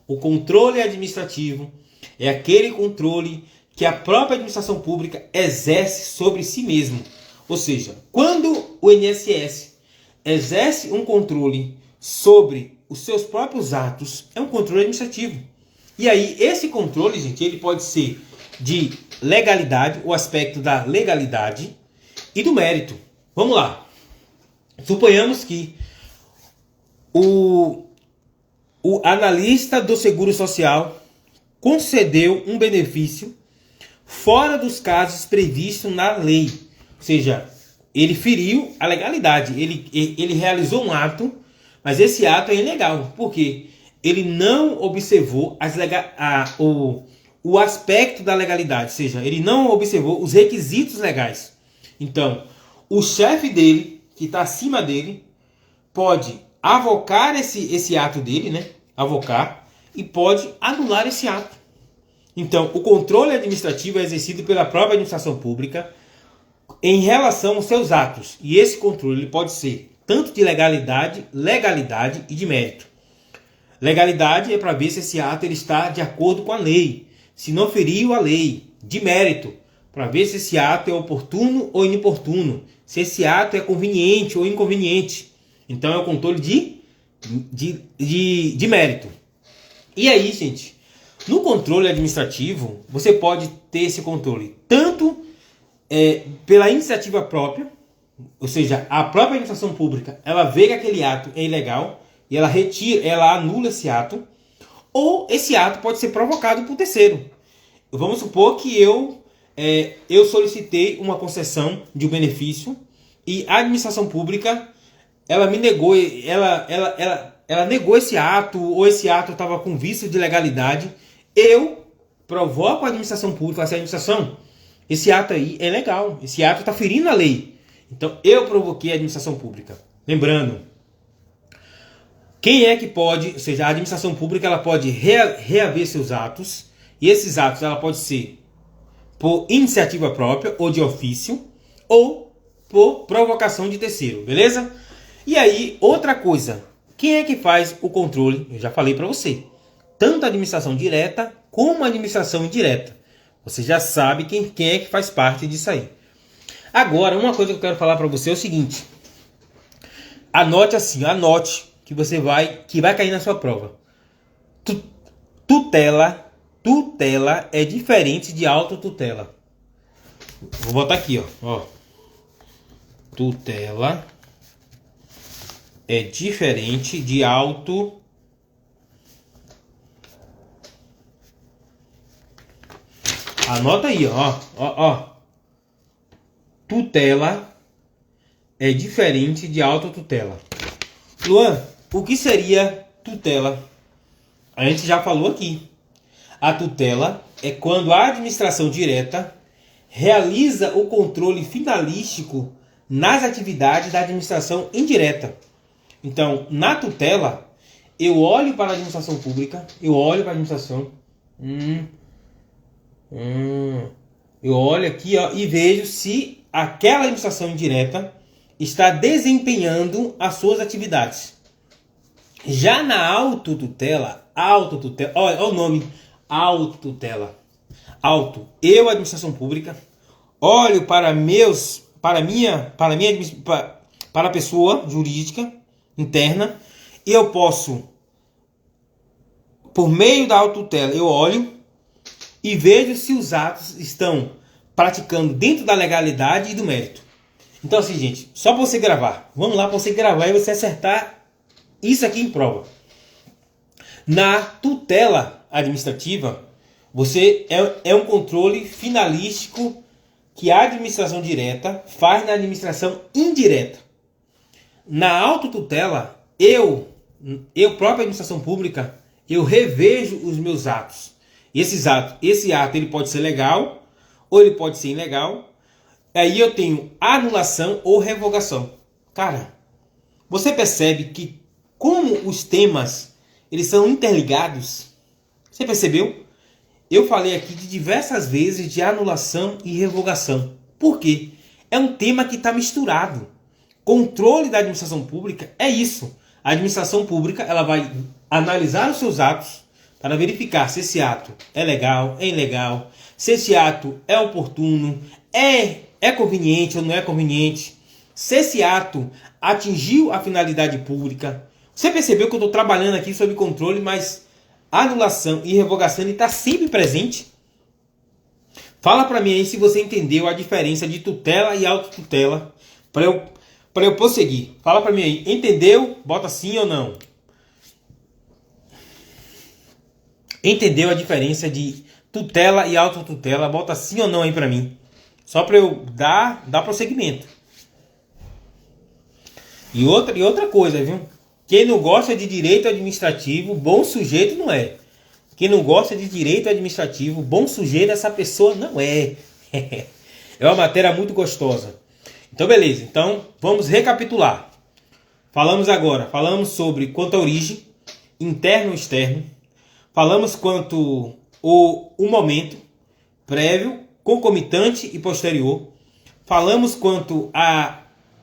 O controle administrativo é aquele controle que a própria administração pública exerce sobre si mesmo. Ou seja, quando o INSS exerce um controle sobre os seus próprios atos, é um controle administrativo. E aí, esse controle, gente, ele pode ser de legalidade, o aspecto da legalidade e do mérito. Vamos lá. Suponhamos que o analista do Seguro Social concedeu um benefício fora dos casos previstos na lei. Ou seja, ele feriu a legalidade. Ele realizou um ato, mas esse ato é ilegal. Por quê? Ele não observou o aspecto da legalidade. Ou seja, ele não observou os requisitos legais. Então, o chefe dele, que está acima dele, pode avocar esse ato dele, né? Avocar, e pode anular esse ato. Então, o controle administrativo é exercido pela própria administração pública em relação aos seus atos. E esse controle ele pode ser tanto de legalidade e de mérito. Legalidade é para ver se esse ato ele está de acordo com a lei, se não feriu a lei. De mérito, para ver se esse ato é oportuno ou inoportuno, se esse ato é conveniente ou inconveniente. Então é o controle de mérito. E aí, gente, no controle administrativo, você pode ter esse controle tanto pela iniciativa própria, ou seja, a própria administração pública, ela vê que aquele ato é ilegal e ela anula esse ato, ou esse ato pode ser provocado por terceiro. Vamos supor que eu solicitei uma concessão de um benefício e a administração pública ela me negou, ela negou esse ato, ou esse ato estava com vício de legalidade. Eu provoco a administração pública, a administração, esse ato aí é legal, esse ato está ferindo a lei. Então eu provoquei a administração pública. Lembrando, quem é que pode, ou seja, a administração pública ela pode reaver seus atos, e esses atos ela pode ser por iniciativa própria ou de ofício, ou por provocação de terceiro, beleza? E aí, outra coisa, quem é que faz o controle? Eu já falei para você, tanto a administração direta como a administração indireta. Você já sabe quem é que faz parte disso aí. Agora, uma coisa que eu quero falar para você é o seguinte. Anote assim, anote que vai cair na sua prova. Tutela é diferente de autotutela. Vou botar aqui, ó. Tutela é diferente de auto. Anota aí, ó. Tutela é diferente de autotutela. Luan, o que seria tutela? A gente já falou aqui. A tutela é quando a administração direta realiza o controle finalístico nas atividades da administração indireta. Então, na tutela, eu olho para a administração pública, eu olho para a administração, eu olho aqui, ó, e vejo se aquela administração indireta está desempenhando as suas atividades. Já na autotutela, olha o nome, autotutela. Eu, administração pública, olho para a pessoa jurídica interna, e eu posso, por meio da autotutela, eu olho e vejo se os atos estão praticando dentro da legalidade e do mérito. Então assim, gente, só para você gravar. Vamos lá para você gravar e você acertar isso aqui em prova. Na tutela administrativa, você é um controle finalístico que a administração direta faz na administração indireta. Na autotutela, própria administração pública, eu revejo os meus atos. Esse ato ele pode ser legal ou ele pode ser ilegal. Aí eu tenho anulação ou revogação. Cara, você percebe que como os temas eles são interligados? Você percebeu? Eu falei aqui de diversas vezes de anulação e revogação. Por quê? É um tema que está misturado. Controle da administração pública é isso. A administração pública ela vai analisar os seus atos para verificar se esse ato é legal, é ilegal, se esse ato é oportuno, é conveniente ou não é conveniente, se esse ato atingiu a finalidade pública. Você percebeu que eu estou trabalhando aqui sobre controle, mas anulação e revogação está sempre presente? Fala para mim aí se você entendeu a diferença de tutela e autotutela para eu prosseguir. Fala para mim aí, entendeu? Bota sim ou não. Entendeu a diferença de tutela e autotutela? Bota sim ou não aí para mim. Só para eu dar prosseguimento. E outra coisa, viu? Quem não gosta de direito administrativo, bom sujeito não é. Quem não gosta de direito administrativo, bom sujeito, essa pessoa não é. É uma matéria muito gostosa. Então, beleza. Então, vamos recapitular. Falamos sobre quanto à origem, interno e externo. Falamos quanto o momento, prévio, concomitante e posterior. Falamos quanto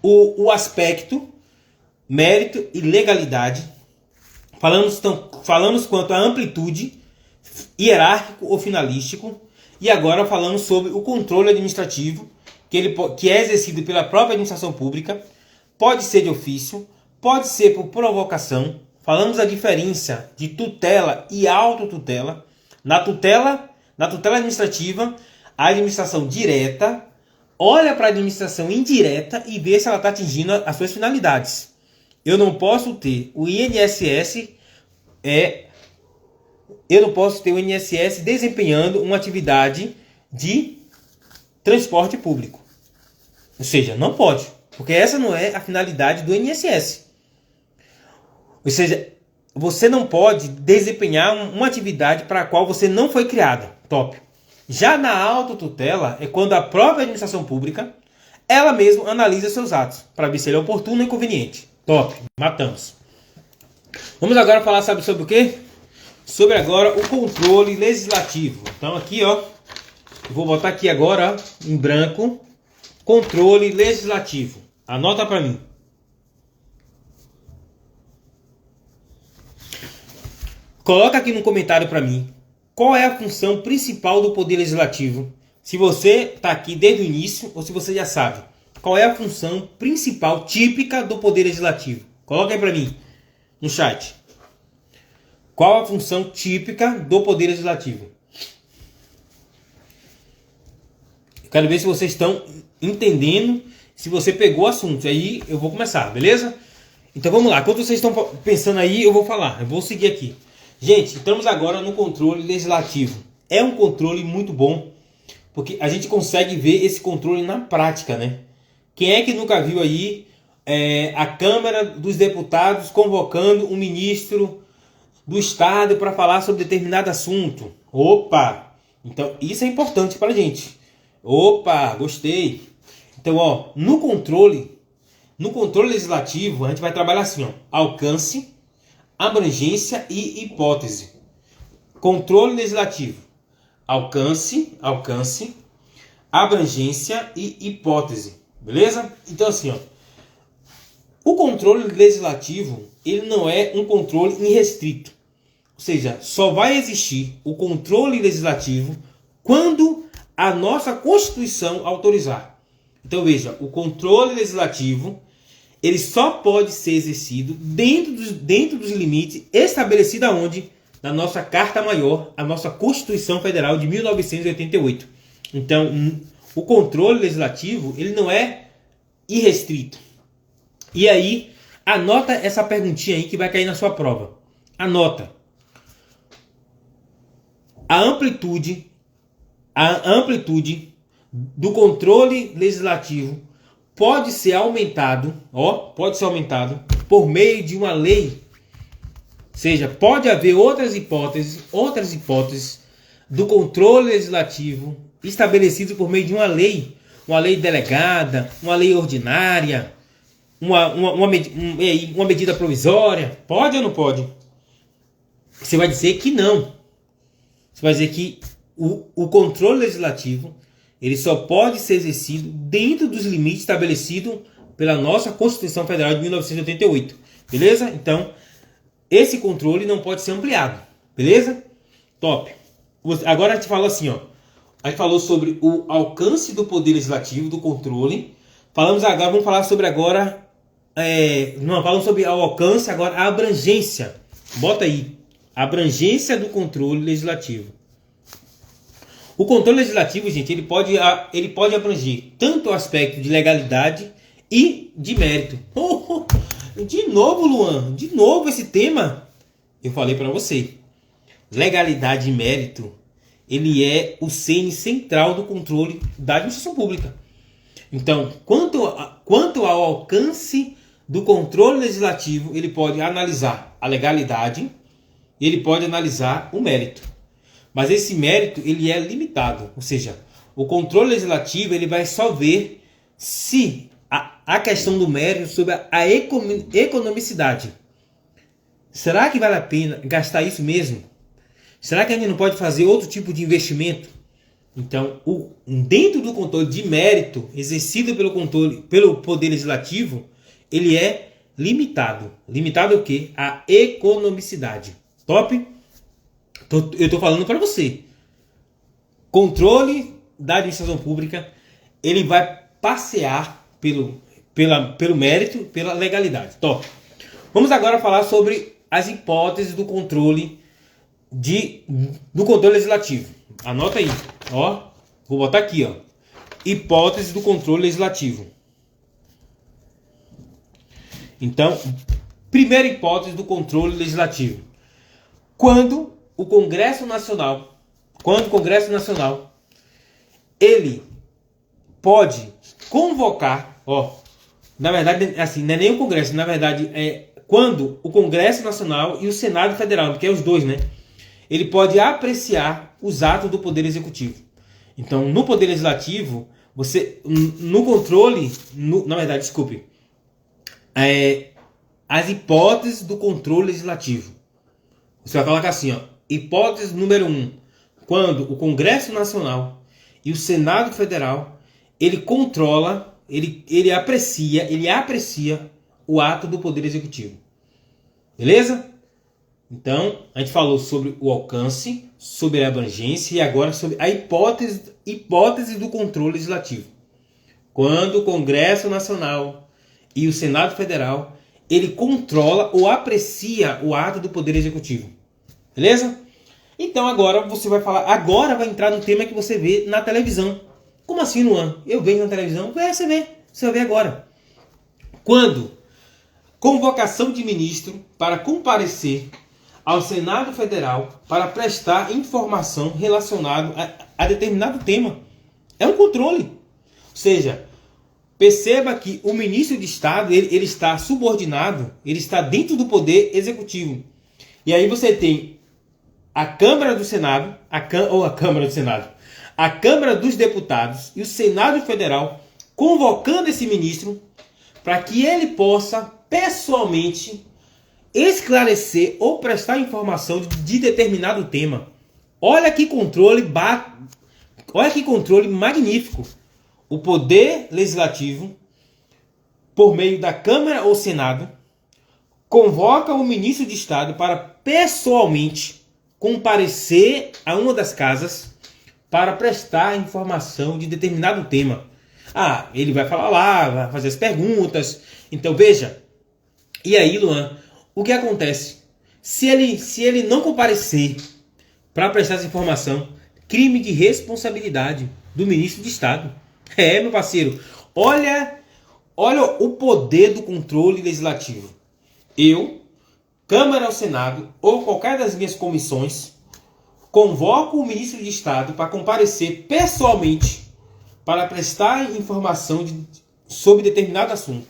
o aspecto, mérito e legalidade. Falamos quanto à amplitude, hierárquico ou finalístico. E agora falamos sobre o controle administrativo, que é exercido pela própria administração pública. Pode ser de ofício, pode ser por provocação. Falamos a diferença de tutela e autotutela. Na tutela administrativa, a administração direta olha para a administração indireta e vê se ela está atingindo as suas finalidades. Eu não posso ter o INSS desempenhando uma atividade de transporte público. Ou seja, não pode, porque essa não é a finalidade do INSS. Ou seja, você não pode desempenhar uma atividade para a qual você não foi criada. Top. Já na autotutela é quando a própria administração pública, ela mesma analisa seus atos para ver se ele é oportuno e conveniente. Top. Matamos. Vamos agora falar, sabe sobre o quê? Sobre agora o controle legislativo. Então aqui, ó, eu vou botar aqui agora, ó, em branco, controle legislativo. Anota para mim. Coloca aqui no comentário para mim qual é a função principal do Poder Legislativo. Se você está aqui desde o início ou se você já sabe. Qual é a função principal, típica do Poder Legislativo? Coloca aí para mim no chat. Qual a função típica do Poder Legislativo? Eu quero ver se vocês estão entendendo, se você pegou o assunto. Aí eu vou começar, beleza? Então vamos lá. Enquanto vocês estão pensando aí, eu vou falar. Eu vou seguir aqui. Gente, estamos agora no controle legislativo. É um controle muito bom, porque a gente consegue ver esse controle na prática, né? Quem é que nunca viu aí a Câmara dos Deputados convocando um ministro do Estado para falar sobre determinado assunto? Opa! Então, isso é importante para a gente. Opa, gostei. Então, ó, no controle legislativo, a gente vai trabalhar assim, ó, alcance, abrangência e hipótese. Controle legislativo. Alcance, abrangência e hipótese. Beleza? Então assim, ó, o controle legislativo, ele não é um controle irrestrito. Ou seja, só vai existir o controle legislativo quando a nossa Constituição autorizar. Então veja, o controle legislativo ele só pode ser exercido dentro dos limites estabelecidos aonde? Na nossa Carta Maior, a nossa Constituição Federal de 1988. Então, o controle legislativo ele não é irrestrito. E aí, anota essa perguntinha aí que vai cair na sua prova. Anota. A amplitude do controle legislativo pode ser aumentado, por meio de uma lei. Ou seja, pode haver outras hipóteses do controle legislativo estabelecido por meio de uma lei delegada, uma lei ordinária, uma medida provisória. Pode ou não pode? Você vai dizer que não. Você vai dizer que o controle legislativo ele só pode ser exercido dentro dos limites estabelecidos pela nossa Constituição Federal de 1988. Beleza? Então, esse controle não pode ser ampliado. Beleza? Top. Agora a gente falou assim, ó. A gente falou sobre o alcance do poder legislativo, do controle. Vamos falar sobre agora... falamos sobre o alcance, agora a abrangência. Bota aí. Abrangência do controle legislativo. O controle legislativo, gente, ele pode abranger tanto o aspecto de legalidade e de mérito. De novo, Luan, de novo esse tema. Eu falei para você. Legalidade e mérito, ele é o cerne central do controle da administração pública. Então, quanto ao alcance do controle legislativo, ele pode analisar a legalidade e ele pode analisar o mérito. Mas esse mérito ele é limitado, ou seja, o controle legislativo ele vai só ver se a questão do mérito sobre a economicidade. Será que vale a pena gastar isso mesmo? Será que a gente não pode fazer outro tipo de investimento? Então, dentro do controle de mérito exercido pelo Poder Legislativo, ele é limitado. Limitado o quê? A economicidade. Top? Eu estou falando para você. Controle da administração pública, ele vai passear pelo mérito, pela legalidade. Top. Vamos agora falar sobre as hipóteses do controle legislativo. Anota aí. Ó, vou botar aqui, ó. Hipótese do controle legislativo. Então, primeira hipótese do controle legislativo. Quando o Congresso Nacional, ele pode convocar, na verdade, assim, não é nem o Congresso, na verdade, é quando o Congresso Nacional e o Senado Federal, que é os dois, né? Ele pode apreciar os atos do Poder Executivo. Então, no Poder Legislativo, as hipóteses do controle legislativo. Você vai colocar assim, ó. Hipótese número 1. Quando o Congresso Nacional e o Senado Federal, ele controla, ele aprecia o ato do Poder Executivo. Beleza? Então, a gente falou sobre o alcance, sobre a abrangência e agora sobre a hipótese do controle legislativo. Quando o Congresso Nacional e o Senado Federal, ele controla ou aprecia o ato do Poder Executivo. Beleza? Então agora você vai falar, agora vai entrar no tema que você vê na televisão. Como assim, Luan? Eu vejo na televisão? Você vai ver agora. Quando convocação de ministro para comparecer ao Senado Federal para prestar informação relacionada a determinado tema. É um controle. Ou seja, perceba que o ministro de Estado ele está subordinado, ele está dentro do Poder Executivo. E aí você tem a Câmara do Senado, a Câmara dos Deputados e o Senado Federal convocando esse ministro para que ele possa pessoalmente esclarecer ou prestar informação de determinado tema. Olha que controle magnífico. O Poder Legislativo, por meio da Câmara ou Senado, convoca o ministro de Estado para pessoalmente comparecer a uma das casas para prestar informação de determinado tema. Ele vai falar lá, vai fazer as perguntas. Então veja. E aí, Luan, o que acontece? Se ele não comparecer para prestar essa informação, crime de responsabilidade do ministro de Estado. Meu parceiro, olha o poder do controle legislativo. Eu, Câmara ou Senado, ou qualquer das minhas comissões, convoco o ministro de Estado para comparecer pessoalmente para prestar informação sobre determinado assunto.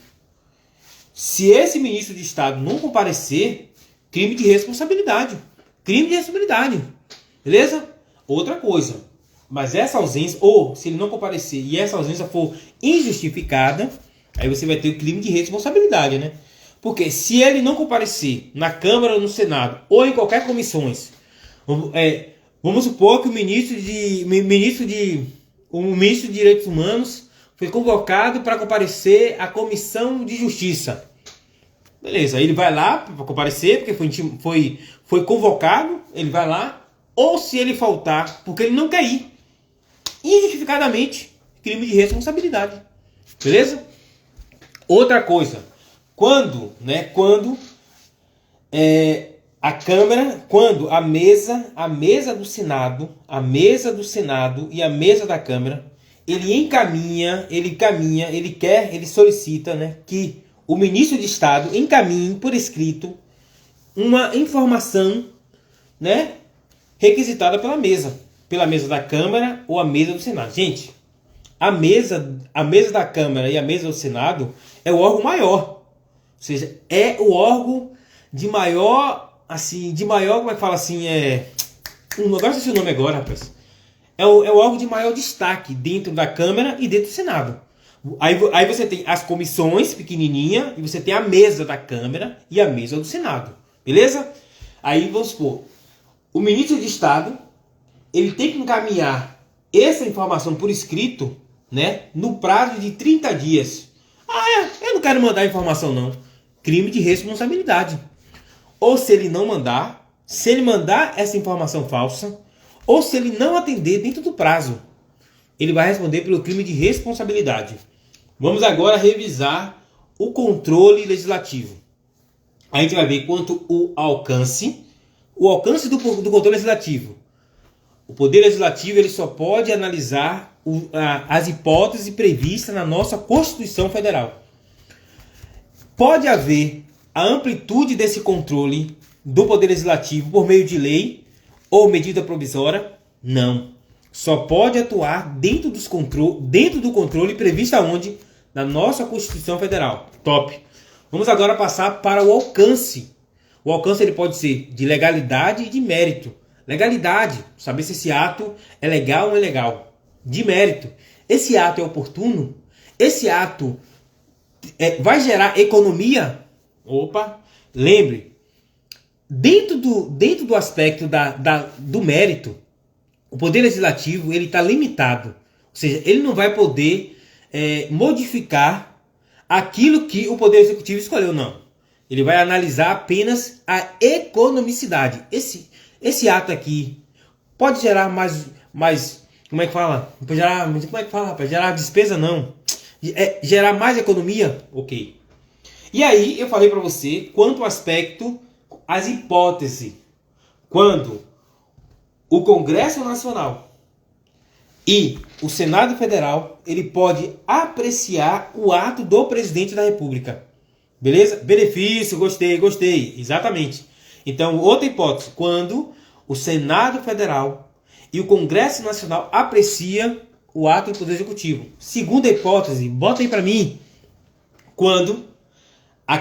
Se esse ministro de Estado não comparecer, crime de responsabilidade. Crime de responsabilidade. Beleza? Outra coisa. Mas essa ausência, ou se ele não comparecer e essa ausência for injustificada, aí você vai ter o crime de responsabilidade, né? Porque se ele não comparecer na Câmara ou no Senado, ou em qualquer comissões, vamos supor que o ministro de Direitos Humanos foi convocado para comparecer à Comissão de Justiça. Beleza, ele vai lá para comparecer, porque foi convocado, ele vai lá, ou se ele faltar, porque ele não quer ir, injustificadamente, crime de responsabilidade. Beleza? Outra coisa, quando a Câmara, quando a mesa do Senado e a mesa da Câmara, ele solicita, né, que o ministro de Estado encaminhe por escrito uma informação, né, requisitada pela mesa da Câmara ou a mesa do Senado. Gente, a mesa da Câmara e a mesa do Senado é o órgão maior. Ou seja, é o órgão de maior, como é que fala assim, agora sei o nome agora, rapaz. É o órgão de maior destaque dentro da Câmara e dentro do Senado. Aí você tem as comissões pequenininha e você tem a mesa da Câmara e a mesa do Senado. Beleza? Aí vamos supor, o ministro de Estado, ele tem que encaminhar essa informação por escrito, né, no prazo de 30 dias. Eu não quero mandar informação não. Crime de responsabilidade. Ou se ele não mandar, se ele mandar essa informação falsa, ou se ele não atender dentro do prazo, ele vai responder pelo crime de responsabilidade. Vamos agora revisar o controle legislativo. A gente vai ver quanto o alcance do controle legislativo. O Poder Legislativo ele só pode analisar as hipóteses previstas na nossa Constituição Federal. Pode haver a amplitude desse controle do Poder Legislativo por meio de lei ou medida provisória? Não. Só pode atuar dentro do controle previsto aonde? Na nossa Constituição Federal. Top. Vamos agora passar para o alcance. O alcance ele pode ser de legalidade e de mérito. Legalidade, saber se esse ato é legal ou não é legal. De mérito, esse ato é oportuno? Esse ato vai gerar economia? Opa, lembre, dentro do aspecto do mérito, o Poder Legislativo ele está limitado. Ou seja, ele não vai poder modificar aquilo que o Poder Executivo escolheu, não. Ele vai analisar apenas a economicidade. Esse ato aqui pode gerar mais como é que fala? Pode gerar, como é que fala, rapaz? Gerar despesa, não. Gerar mais economia? Ok. E aí eu falei para você quanto ao aspecto, as hipóteses. Quando o Congresso Nacional e o Senado Federal, ele pode apreciar o ato do presidente da República. Beleza? Benefício, gostei. Exatamente. Então, outra hipótese, quando o Senado Federal e o Congresso Nacional aprecia o ato do Poder Executivo. Segunda hipótese, bota aí para mim, quando a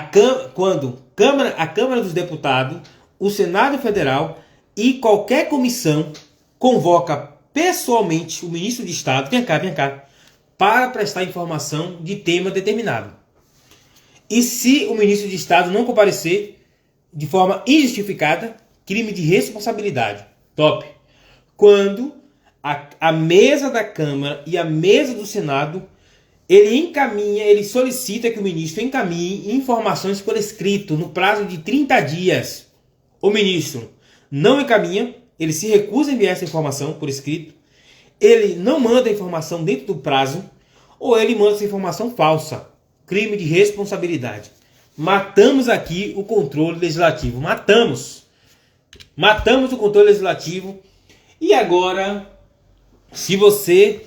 Câmara dos Deputados, o Senado Federal e qualquer comissão convoca pessoalmente o ministro de Estado, vem cá, para prestar informação de tema determinado. E se o ministro de Estado não comparecer de forma injustificada, crime de responsabilidade. Top. Quando a mesa da Câmara e a mesa do Senado, ele solicita que o ministro encaminhe informações por escrito no prazo de 30 dias. O ministro não encaminha, ele se recusa a enviar essa informação por escrito, ele não manda a informação dentro do prazo, ou ele manda essa informação falsa. Crime de responsabilidade. Matamos aqui o controle legislativo. Matamos o controle legislativo. E agora, se você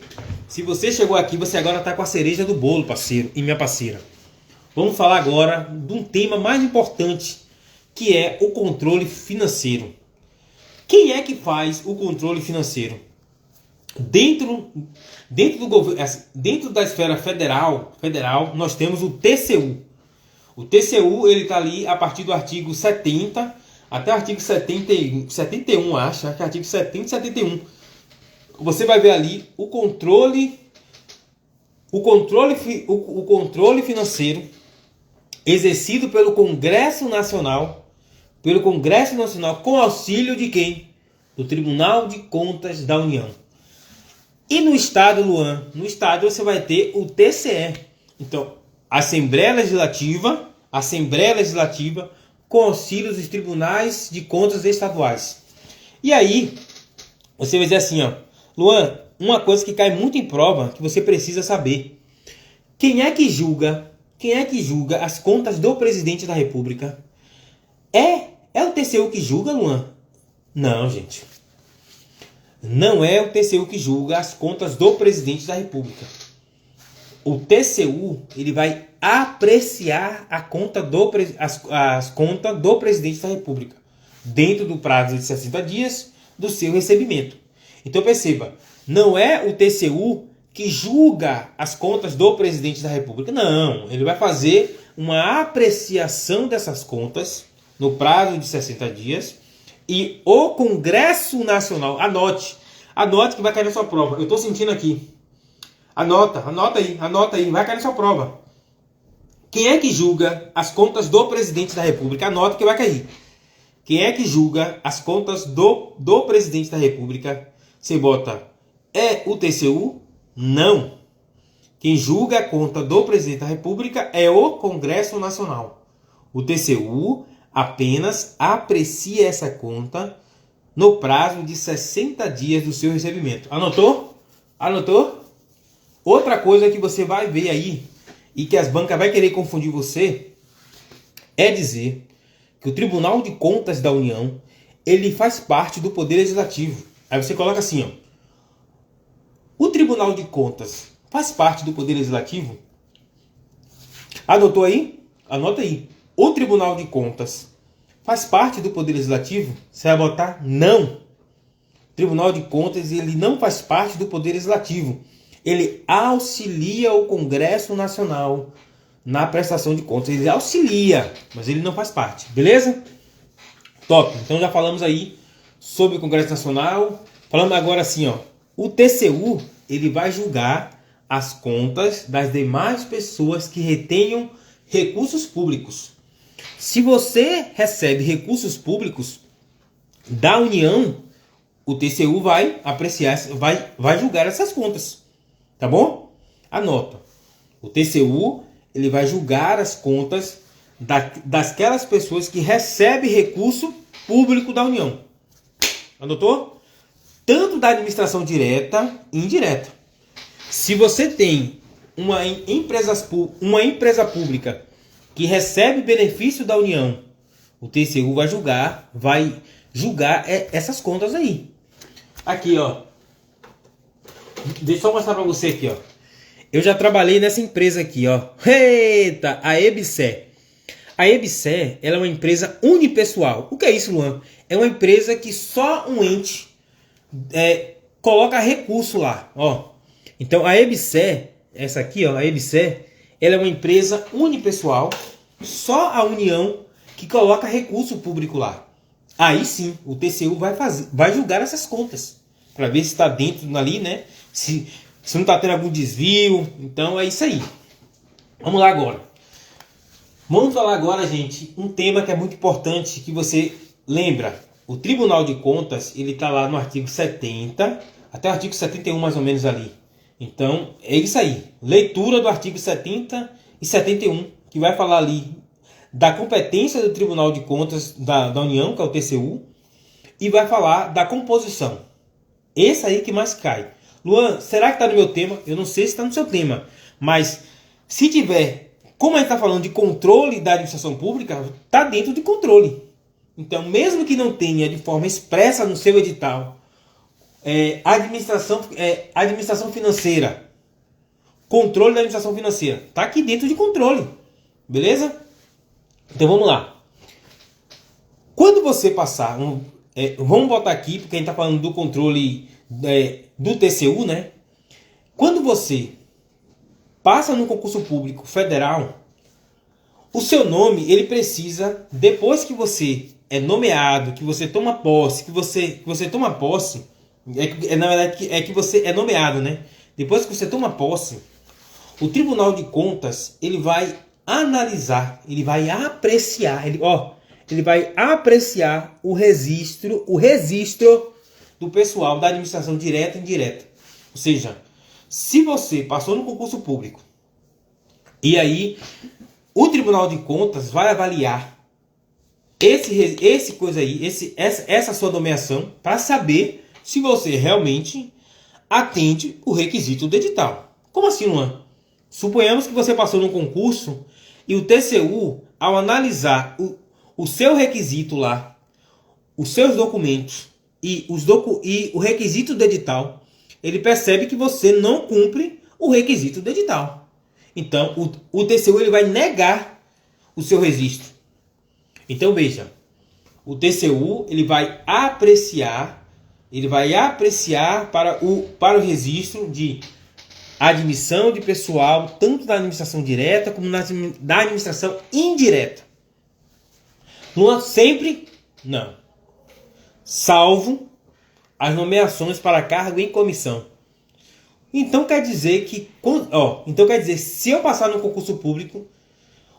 chegou aqui, você agora está com a cereja do bolo, parceiro e minha parceira. Vamos falar agora de um tema mais importante, que é o controle financeiro. Quem é que faz o controle financeiro? Dentro, dentro da esfera federal, nós temos o TCU. O TCU ele está ali a partir do artigo 70 até o artigo 71, acho que é artigo 70 e 71. Você vai ver ali o controle financeiro exercido pelo Congresso Nacional, com auxílio de quem? Do Tribunal de Contas da União. E no Estado, Luan, no Estado você vai ter o TCE. Então, Assembleia Legislativa com auxílio dos Tribunais de Contas Estaduais. E aí, você vai dizer assim, ó, Luan, uma coisa que cai muito em prova, que você precisa saber. Quem é que julga as contas do presidente da República? É o TCU que julga, Luan? Não, gente. Não é o TCU que julga as contas do presidente da República. O TCU ele vai apreciar as contas do presidente da República dentro do prazo de 60 dias do seu recebimento. Então perceba, não é o TCU que julga as contas do presidente da República. Não, ele vai fazer uma apreciação dessas contas no prazo de 60 dias e o Congresso Nacional, anote que vai cair na sua prova. Eu estou sentindo aqui. Anota aí, vai cair na sua prova. Quem é que julga as contas do presidente da República? Anota que vai cair. Quem é que julga as contas do presidente da República? Você bota, é o TCU? Não. Quem julga a conta do presidente da República é o Congresso Nacional. O TCU apenas aprecia essa conta no prazo de 60 dias do seu recebimento. Anotou? Outra coisa que você vai ver aí, e que as bancas vai querer confundir você, é dizer que o Tribunal de Contas da União, ele faz parte do Poder Legislativo. Aí você coloca assim, ó. O Tribunal de Contas faz parte do Poder Legislativo? Anotou aí? Anota aí. O Tribunal de Contas faz parte do Poder Legislativo? Você vai botar não. O Tribunal de Contas ele não faz parte do Poder Legislativo. Ele auxilia o Congresso Nacional na prestação de contas. Ele auxilia, mas ele não faz parte. Beleza? Top. Então já falamos aí sobre o Congresso Nacional. Falando agora assim, ó. O TCU ele vai julgar as contas das demais pessoas que retenham recursos públicos. Se você recebe recursos públicos da União, o TCU vai apreciar, vai julgar essas contas. Tá bom? Anota. O TCU ele vai julgar as contas daquelas pessoas que recebem recurso público da União. Anotou? Tanto da administração direta e indireta. Se você tem uma empresa pública que recebe benefício da União, o TCU vai julgar essas contas aí. Aqui, ó. Deixa eu mostrar para você aqui, ó. Eu já trabalhei nessa empresa aqui, ó. Eita, a EBSE. A EBSE, ela é uma empresa unipessoal. O que é isso, Luan? É uma empresa que só um ente coloca recurso lá, ó. Então a EBSE, essa aqui, ó, a EBSE, ela é uma empresa unipessoal, só a União que coloca recurso público lá. Aí sim, o TCU vai julgar essas contas para ver se está dentro ali, né? Se não está tendo algum desvio. Então é isso aí. Vamos lá agora. Vamos falar agora, gente, um tema que é muito importante, que você lembra. O Tribunal de Contas, ele está lá no artigo 70, até o artigo 71 mais ou menos ali. Então, é isso aí. Leitura do artigo 70 e 71, que vai falar ali da competência do Tribunal de Contas da União, que é o TCU, e vai falar da composição. Esse aí que mais cai. Luan, será que está no meu tema? Eu não sei se está no seu tema, mas se tiver, como a gente está falando de controle da administração pública, está dentro de controle. Então, mesmo que não tenha de forma expressa no seu edital, administração financeira, controle da administração financeira, está aqui dentro de controle. Beleza? Então vamos lá. Quando você passar, vamos botar aqui, porque a gente está falando do controle do TCU, né? Quando você passa no concurso público federal, o seu nome, ele precisa, depois que você é nomeado, que você toma posse, que você toma posse, na verdade é que você é nomeado, né? Depois que você toma posse, o Tribunal de Contas, ele vai analisar, ele vai apreciar, ele vai apreciar o registro do pessoal da administração direta e indireta. Ou seja, se você passou no concurso público e aí o Tribunal de Contas vai avaliar essa sua nomeação para saber se você realmente atende o requisito do edital. Como assim, Luan? Suponhamos que você passou no concurso e o TCU, ao analisar o seu requisito lá, os seus documentos e o requisito do edital, ele percebe que você não cumpre o requisito do edital. Então, o TCU ele vai negar o seu registro. Então, veja, o TCU ele vai apreciar para o registro de admissão de pessoal, tanto da administração direta como da administração indireta. Luan, sempre? Não. Salvo as nomeações para cargo em comissão. Então quer dizer que, se eu passar no concurso público,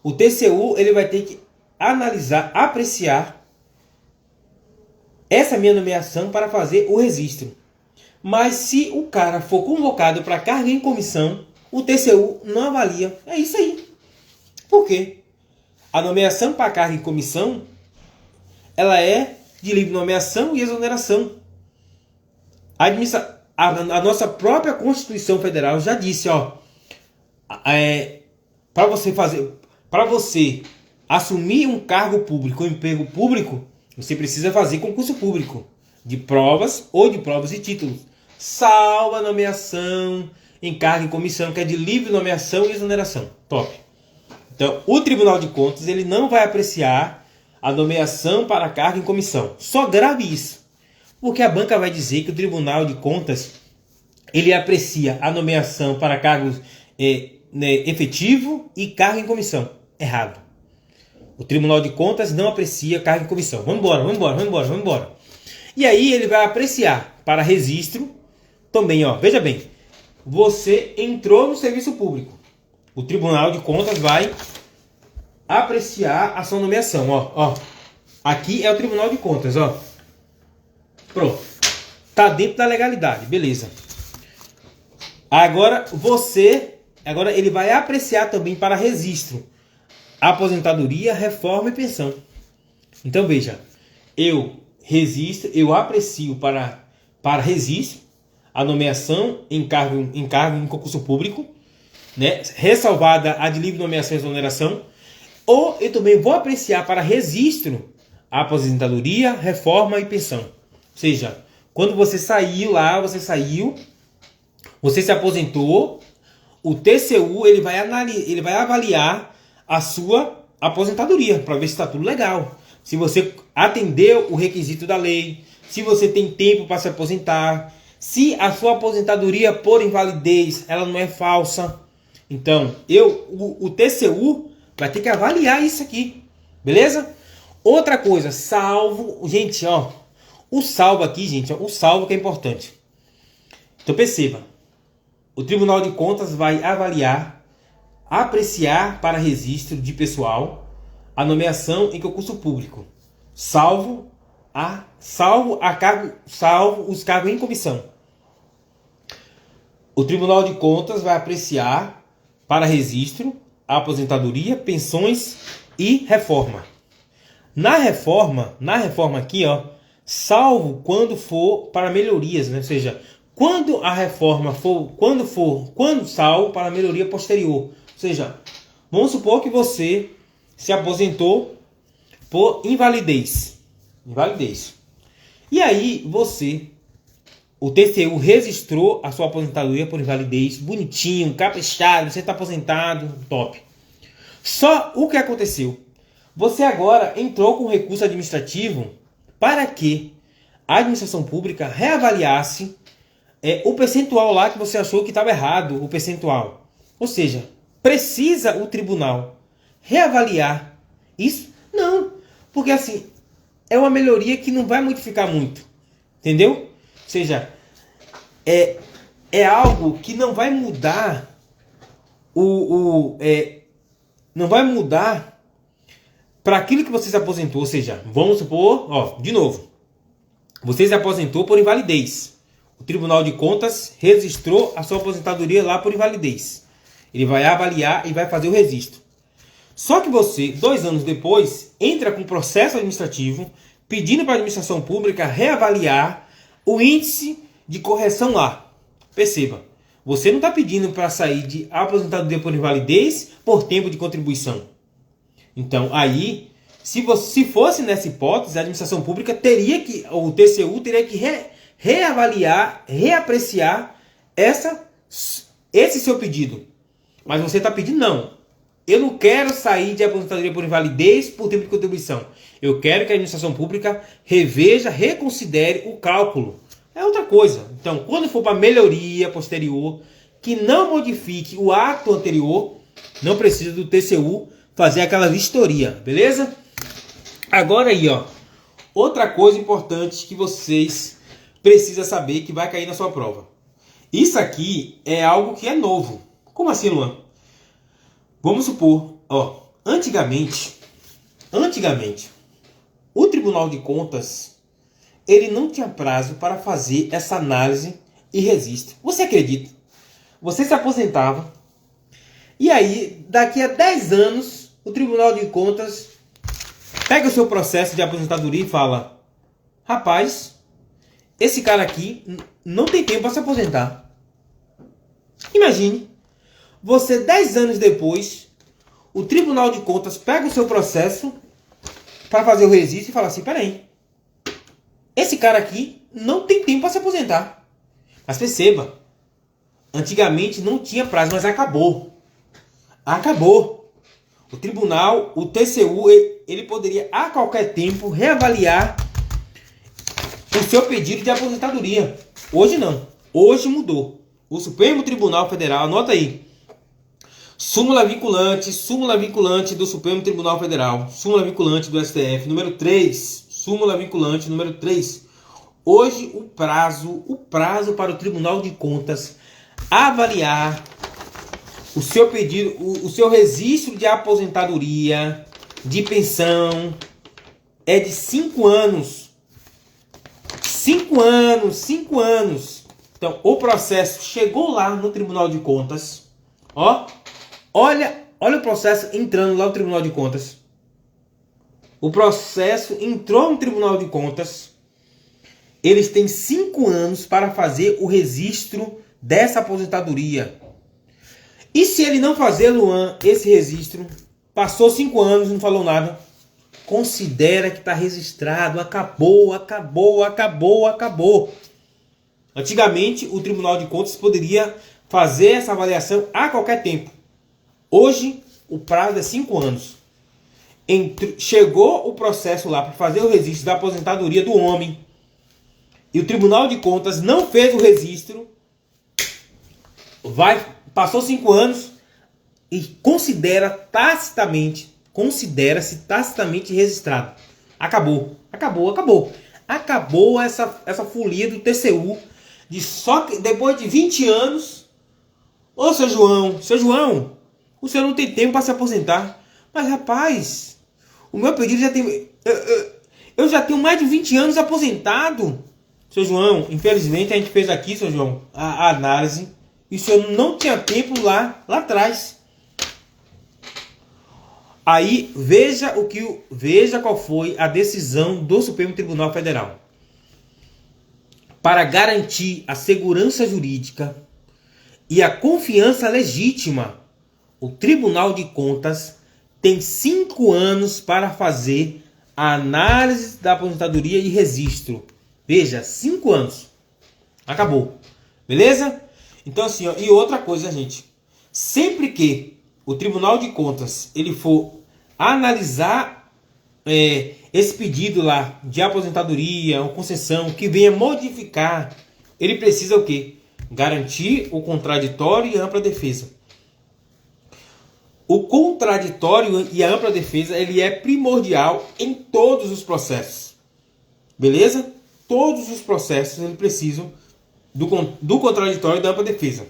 o TCU ele vai ter que analisar, apreciar essa minha nomeação para fazer o registro. Mas se o cara for convocado para cargo em comissão, o TCU não avalia. É isso aí. Por quê? A nomeação para cargo em comissão, ela é de livre nomeação e exoneração. A nossa própria Constituição Federal já disse, para você assumir um cargo público, um emprego público, você precisa fazer concurso público de provas ou de provas e títulos, salvo a nomeação em cargo em comissão, que é de livre nomeação e exoneração. Top. Então, o Tribunal de Contas ele não vai apreciar a nomeação para cargo em comissão. Só grave isso. Porque a banca vai dizer que o Tribunal de Contas ele aprecia a nomeação para cargos efetivo e cargo em comissão. Errado. O Tribunal de Contas não aprecia cargo em comissão. Vamos embora. E aí ele vai apreciar para registro também, veja bem. Você entrou no serviço público. O Tribunal de Contas vai apreciar a sua nomeação, Aqui é o Tribunal de Contas, Pronto. Tá dentro da legalidade, beleza. Agora ele vai apreciar também para registro aposentadoria, reforma e pensão. Então veja, eu aprecio para registro a nomeação em cargo em concurso público, né, ressalvada a de livre nomeação e exoneração, ou eu também vou apreciar para registro a aposentadoria, reforma e pensão. Ou seja, quando você saiu, você se aposentou, o TCU ele vai avaliar a sua aposentadoria para ver se está tudo legal. Se você atendeu o requisito da lei, se você tem tempo para se aposentar, se a sua aposentadoria por invalidez ela não é falsa. Então, o TCU vai ter que avaliar isso aqui, beleza? Outra coisa, salvo, gente, o salvo aqui, gente, o salvo que é importante. Então perceba, o Tribunal de Contas vai apreciar para registro de pessoal a nomeação em concurso público, salvo os cargos em comissão. O Tribunal de Contas vai apreciar para registro a aposentadoria, pensões e reforma. Na reforma aqui, salvo quando for para melhorias, né? Ou seja, quando a reforma quando salvo para melhoria posterior. Ou seja, vamos supor que você se aposentou por invalidez. E aí o TCU registrou a sua aposentadoria por invalidez, bonitinho, caprichado, você está aposentado, top. Só o que aconteceu? Você agora entrou com recurso administrativo para que a administração pública reavaliasse o percentual lá que você achou que estava errado, o percentual. Ou seja, precisa o tribunal reavaliar isso? Não, porque assim, é uma melhoria que não vai modificar muito, entendeu? Ou seja, é algo que não vai mudar não vai mudar para aquilo que você se aposentou. Ou seja, vamos supor, ó, de novo, você se aposentou por invalidez. O Tribunal de Contas registrou a sua aposentadoria lá por invalidez. Ele vai avaliar e vai fazer o registro. Só que você, 2 anos depois, entra com processo administrativo pedindo para a administração pública reavaliar o índice de correção lá. Perceba, você não está pedindo para sair de aposentadoria por invalidez por tempo de contribuição. Então, aí, se fosse nessa hipótese, a administração pública teria que, ou o TCU teria que reavaliar, reapreciar esse seu pedido. Mas você está pedindo, não. Eu não quero sair de aposentadoria por invalidez por tempo de contribuição. Eu quero que a administração pública reveja, reconsidere o cálculo. É outra coisa. Então, quando for para melhoria posterior, que não modifique o ato anterior, não precisa do TCU fazer aquela vistoria, beleza? Agora aí, ó, outra coisa importante que vocês precisam saber que vai cair na sua prova. Isso aqui é algo que é novo. Como assim, Luan? Vamos supor, ó, antigamente, o Tribunal de Contas, ele não tinha prazo para fazer essa análise e registro. Você acredita? Você se aposentava e aí, daqui a 10 anos, o Tribunal de Contas pega o seu processo de aposentadoria e fala: rapaz, esse cara aqui não tem tempo para se aposentar. Imagine, você 10 anos depois, o Tribunal de Contas pega o seu processo para fazer o registro e fala assim: peraí, esse cara aqui não tem tempo para se aposentar. Mas perceba, antigamente não tinha prazo, mas acabou. Acabou. O tribunal, o TCU, ele poderia a qualquer tempo reavaliar o seu pedido de aposentadoria. Hoje não. Hoje mudou. O Supremo Tribunal Federal, anota aí. Súmula vinculante do Supremo Tribunal Federal. Súmula vinculante do STF, número 3. Súmula vinculante número 3. Hoje o prazo para o Tribunal de Contas avaliar o seu pedido, o seu registro de aposentadoria, de pensão, é de 5 anos. 5 anos, 5 anos. Então, o processo chegou lá no Tribunal de Contas. Ó, olha o processo entrando lá no Tribunal de Contas. O processo entrou no Tribunal de Contas. Eles têm 5 anos para fazer o registro dessa aposentadoria. E se ele não fazer, Luan, esse registro, passou 5 anos, não falou nada, considera que está registrado, acabou. Antigamente, o Tribunal de Contas poderia fazer essa avaliação a qualquer tempo. Hoje, o prazo é 5 anos. Chegou o processo lá para fazer o registro da aposentadoria do homem, e o Tribunal de Contas não fez o registro, passou 5 anos e considera-se tacitamente registrado. Acabou essa folia do TCU de só que depois de 20 anos. Ô, seu João, o senhor não tem tempo para se aposentar. Mas, rapaz, o meu pedido já tem... Eu já tenho mais de 20 anos aposentado. Seu João, infelizmente a gente fez aqui, seu João, a análise, e o senhor não tinha tempo lá atrás. Aí veja qual foi a decisão do Supremo Tribunal Federal. Para garantir a segurança jurídica e a confiança legítima, o Tribunal de Contas tem 5 anos para fazer a análise da aposentadoria e registro. Veja, 5 anos. Acabou. Beleza? Então assim, ó, e outra coisa, gente. Sempre que o Tribunal de Contas ele for analisar esse pedido lá de aposentadoria ou concessão que venha modificar ele precisa o quê? Garantir o contraditório e a ampla defesa. O contraditório e a ampla defesa, ele é primordial em todos os processos. Beleza? Todos os processos eles precisam do contraditório e da ampla defesa.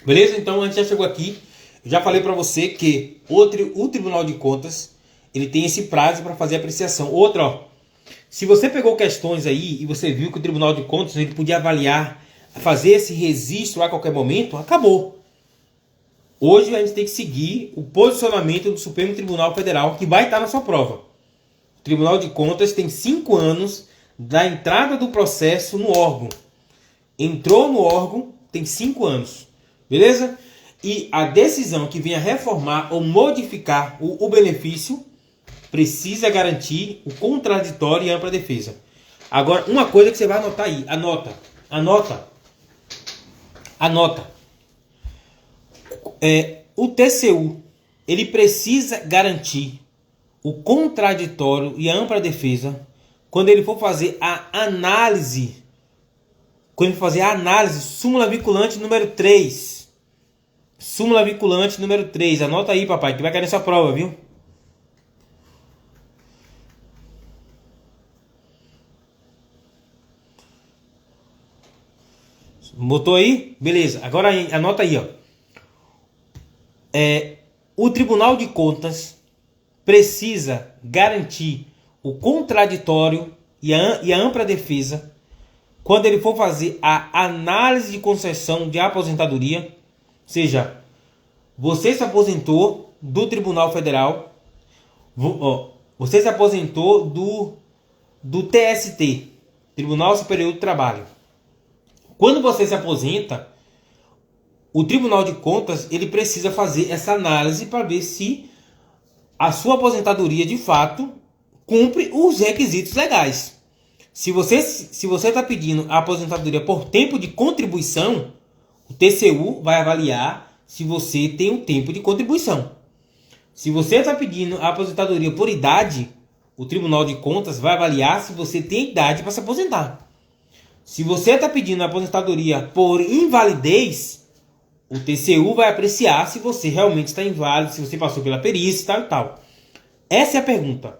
Beleza? Então a gente já chegou aqui. Já falei para você que o Tribunal de Contas ele tem esse prazo para fazer a apreciação. Outra, ó, se você pegou questões aí e você viu que o Tribunal de Contas ele podia avaliar, fazer esse registro a qualquer momento, acabou. Hoje a gente tem que seguir o posicionamento do Supremo Tribunal Federal, que vai estar na sua prova. O Tribunal de Contas tem 5 anos da entrada do processo no órgão. Entrou no órgão, tem 5 anos. Beleza? E a decisão que venha reformar ou modificar o benefício precisa garantir o contraditório e a ampla defesa. Agora, uma coisa que você vai anotar aí. Anota. O TCU, ele precisa garantir o contraditório e a ampla defesa quando ele for fazer a análise. Quando ele for fazer a análise, súmula vinculante número 3. Súmula vinculante número 3. Anota aí, papai, que vai cair nessa prova, viu? Botou aí? Beleza. Agora anota aí, ó. O Tribunal de Contas precisa garantir o contraditório e a ampla defesa quando ele for fazer a análise de concessão de aposentadoria. Ou seja, você se aposentou do Tribunal Federal, você se aposentou do TST, Tribunal Superior do Trabalho. Quando você se aposenta, o Tribunal de Contas ele precisa fazer essa análise para ver se a sua aposentadoria de fato cumpre os requisitos legais. Se você está pedindo a aposentadoria por tempo de contribuição, o TCU vai avaliar se você tem um tempo de contribuição. Se você está pedindo a aposentadoria por idade, o Tribunal de Contas vai avaliar se você tem idade para se aposentar. Se você está pedindo a aposentadoria por invalidez, o TCU vai apreciar se você realmente está inválido, se você passou pela perícia e tal e tal. Essa é a pergunta.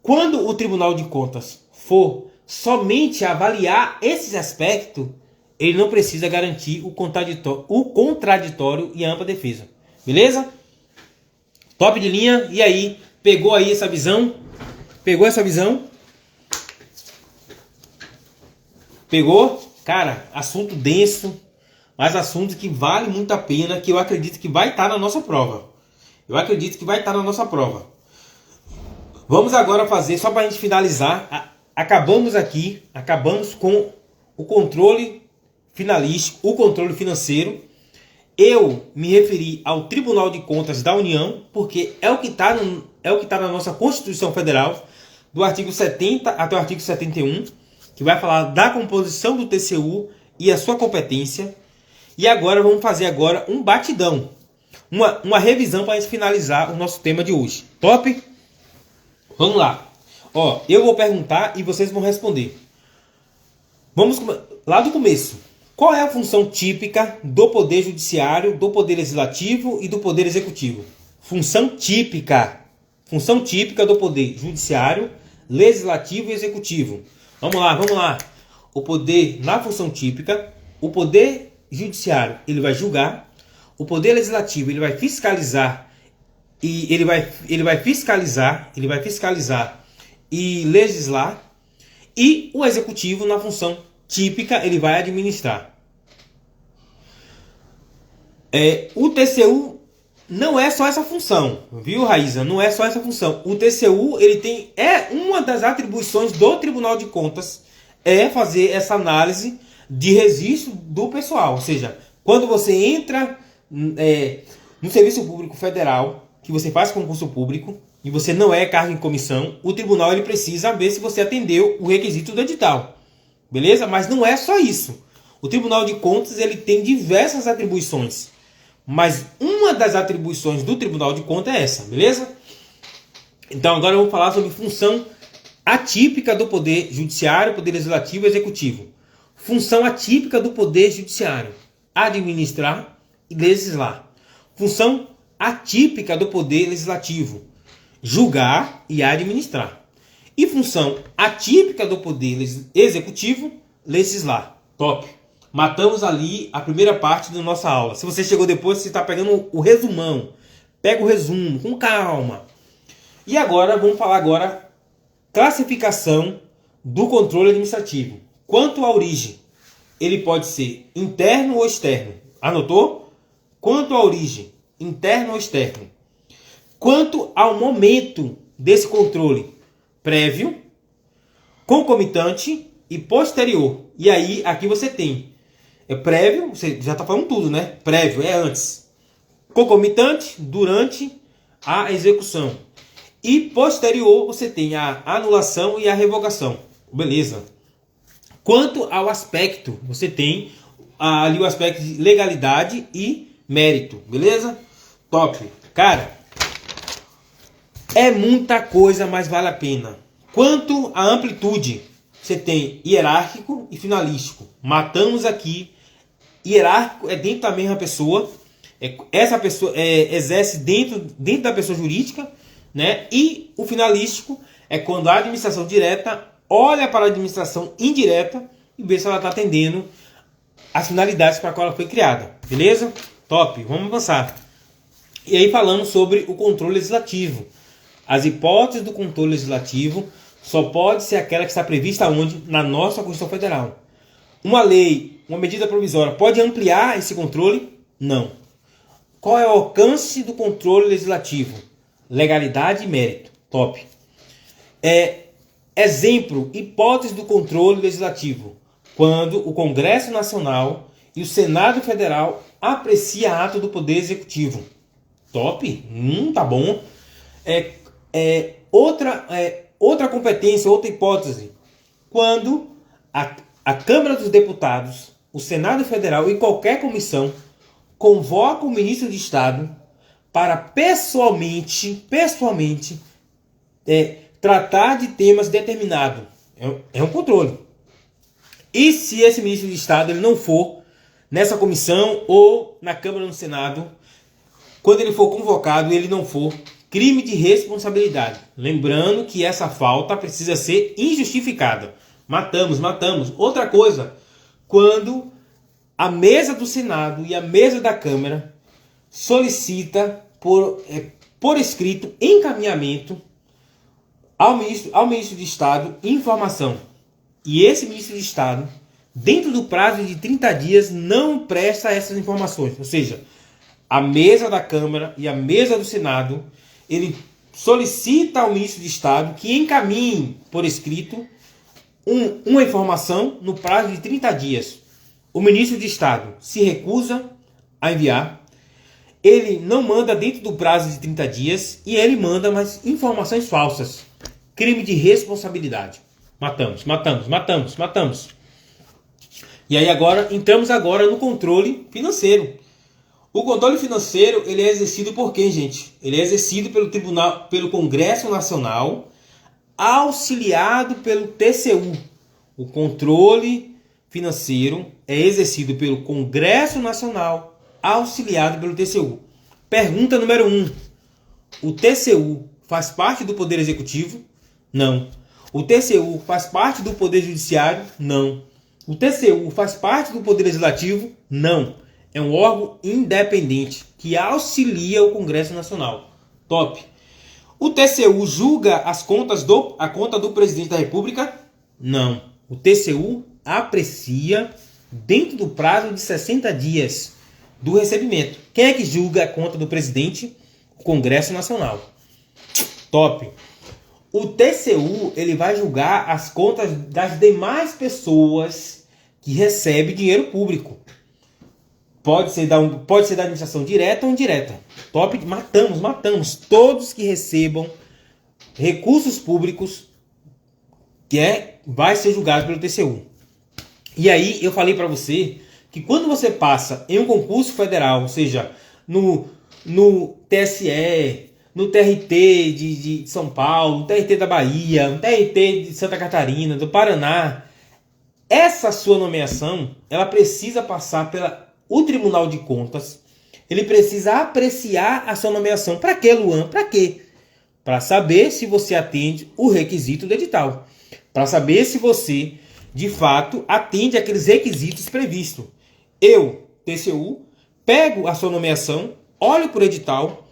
Quando o Tribunal de Contas for somente avaliar esses aspectos, ele não precisa garantir o contraditório e a ampla defesa. Beleza? Top de linha. E aí? Pegou aí essa visão? Pegou essa visão? Pegou? Cara, assunto denso, mas assunto que vale muito a pena, que eu acredito que vai estar na nossa prova. Vamos agora fazer, só para a gente finalizar, acabamos com o controle finalístico, o controle financeiro. Eu me referi ao Tribunal de Contas da União, porque é o que está na nossa Constituição Federal, do artigo 70 até o artigo 71, que vai falar da composição do TCU e a sua competência. E agora vamos fazer um batidão, uma revisão para a gente finalizar o nosso tema de hoje. Top? Vamos lá. Ó, eu vou perguntar e vocês vão responder. Vamos lá do começo. Qual é a função típica do Poder Judiciário, do Poder Legislativo e do Poder Executivo? Função típica do Poder Judiciário, Legislativo e Executivo. Vamos lá. O poder, na função típica, o Poder Judiciário, ele vai julgar. O Poder Legislativo, ele vai fiscalizar e ele vai fiscalizar e legislar. E o Executivo, na função típica, ele vai administrar. O TCU não é só essa função, viu, Raíza? Não é só essa função. O TCU, ele tem uma das atribuições do Tribunal de Contas é fazer essa análise de registro do pessoal. Ou seja, quando você entra no Serviço Público Federal, que você faz concurso público e você não é cargo em comissão, o tribunal ele precisa ver se você atendeu o requisito do edital. Beleza? Mas não é só isso. O Tribunal de Contas ele tem diversas atribuições. Mas uma das atribuições do Tribunal de Contas é essa, beleza? Então agora eu vou falar sobre função atípica do Poder Judiciário, Poder Legislativo e Executivo. Função atípica do Poder Judiciário: administrar e legislar. Função atípica do Poder Legislativo: julgar e administrar. E função atípica do Poder Executivo: legislar. Top! Matamos ali a primeira parte da nossa aula. Se você chegou depois, você está pegando o resumão. Pega o resumo, com calma. E agora, vamos falar agora classificação do controle administrativo. Quanto à origem, ele pode ser interno ou externo. Anotou? Quanto à origem, interno ou externo. Quanto ao momento desse controle, prévio, concomitante e posterior. E aí, aqui você tem prévio, você já está falando tudo, né? Prévio é antes. Concomitante, durante a execução. E posterior, você tem a anulação e a revogação. Beleza. Quanto ao aspecto, você tem ali o aspecto de legalidade e mérito. Beleza? Top. Cara, é muita coisa, mas vale a pena. Quanto à amplitude, você tem hierárquico e finalístico. Matamos aqui. Hierárquico é dentro da mesma pessoa. Essa pessoa exerce dentro da pessoa jurídica, né? E o finalístico é quando a administração direta olha para a administração indireta e vê se ela está atendendo as finalidades para a qual ela foi criada. Beleza? Top. Vamos avançar. E aí falamos sobre o controle legislativo. As hipóteses do controle legislativo só pode ser aquela que está prevista onde? Na nossa Constituição Federal. Uma lei, uma medida provisória, pode ampliar esse controle? Não. Qual é o alcance do controle legislativo? Legalidade e mérito. Top. Exemplo, hipótese do controle legislativo. Quando o Congresso Nacional e o Senado Federal apreciam ato do Poder Executivo. Top. Tá bom. Outra competência, outra hipótese. Quando a Câmara dos Deputados, o Senado Federal e qualquer comissão convoca o ministro de Estado para pessoalmente tratar de temas determinados. É um controle. E se esse ministro de Estado ele não for nessa comissão ou na Câmara ou no Senado, quando ele for convocado e ele não for, crime de responsabilidade. Lembrando que essa falta precisa ser injustificada. Matamos. Outra coisa, quando a mesa do Senado e a mesa da Câmara solicita por escrito encaminhamento ao ministro de Estado informação. E esse ministro de Estado, dentro do prazo de 30 dias, não presta essas informações. Ou seja, a mesa da Câmara e a mesa do Senado, ele solicita ao ministro de Estado que encaminhe por escrito uma informação no prazo de 30 dias. O ministro de Estado se recusa a enviar, ele não manda dentro do prazo de 30 dias e ele manda mais informações falsas. Crime de responsabilidade. Matamos. E aí entramos agora no controle financeiro. O controle financeiro ele é exercido por quem, gente? Ele é exercido pelo Congresso Nacional, auxiliado pelo TCU. O controle financeiro é exercido pelo Congresso Nacional, auxiliado pelo TCU. Pergunta número 1. O TCU faz parte do Poder Executivo? Não. O TCU faz parte do Poder Judiciário? Não. O TCU faz parte do Poder Legislativo? Não. É um órgão independente que auxilia o Congresso Nacional. Top. O TCU julga a conta do Presidente da República? Não. O TCU aprecia dentro do prazo de 60 dias do recebimento. Quem é que julga a conta do Presidente? O Congresso Nacional. Top. O TCU ele vai julgar as contas das demais pessoas que recebem dinheiro público. Pode ser da administração direta ou indireta. Top. Matamos. Todos que recebam recursos públicos vai ser julgado pelo TCU. E aí eu falei para você que quando você passa em um concurso federal, ou seja, no TSE, no TRT de São Paulo, no TRT da Bahia, no TRT de Santa Catarina, do Paraná, essa sua nomeação, ela precisa passar o Tribunal de Contas. Ele precisa apreciar a sua nomeação. Para quê, Luan? Para quê? Para saber se você atende o requisito do edital. Para saber se você, de fato, atende aqueles requisitos previstos. Eu, TCU, pego a sua nomeação, olho para o edital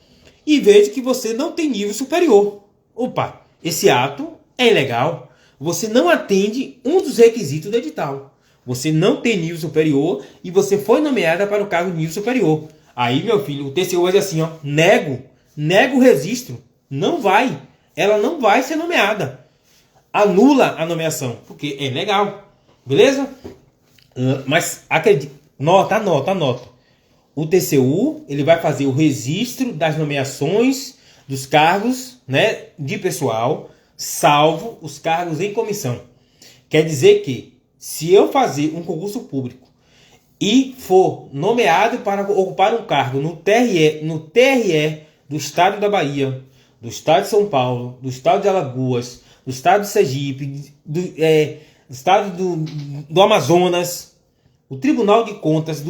e vejo que você não tem nível superior. Opa, esse ato é ilegal. Você não atende um dos requisitos do edital. Você não tem nível superior e você foi nomeada para o cargo de nível superior. Aí, meu filho, o TCU vai dizer assim, ó, nego o registro. Não vai. Ela não vai ser nomeada. Anula a nomeação, porque é ilegal. Beleza? Mas, acredite, anota. O TCU, ele vai fazer o registro das nomeações dos cargos, né, de pessoal, salvo os cargos em comissão. Quer dizer que, se eu fazer um concurso público e for nomeado para ocupar um cargo no TRE do Estado da Bahia, do Estado de São Paulo, do Estado de Alagoas, do Estado de Sergipe, do Estado do Amazonas, o Tribunal de Contas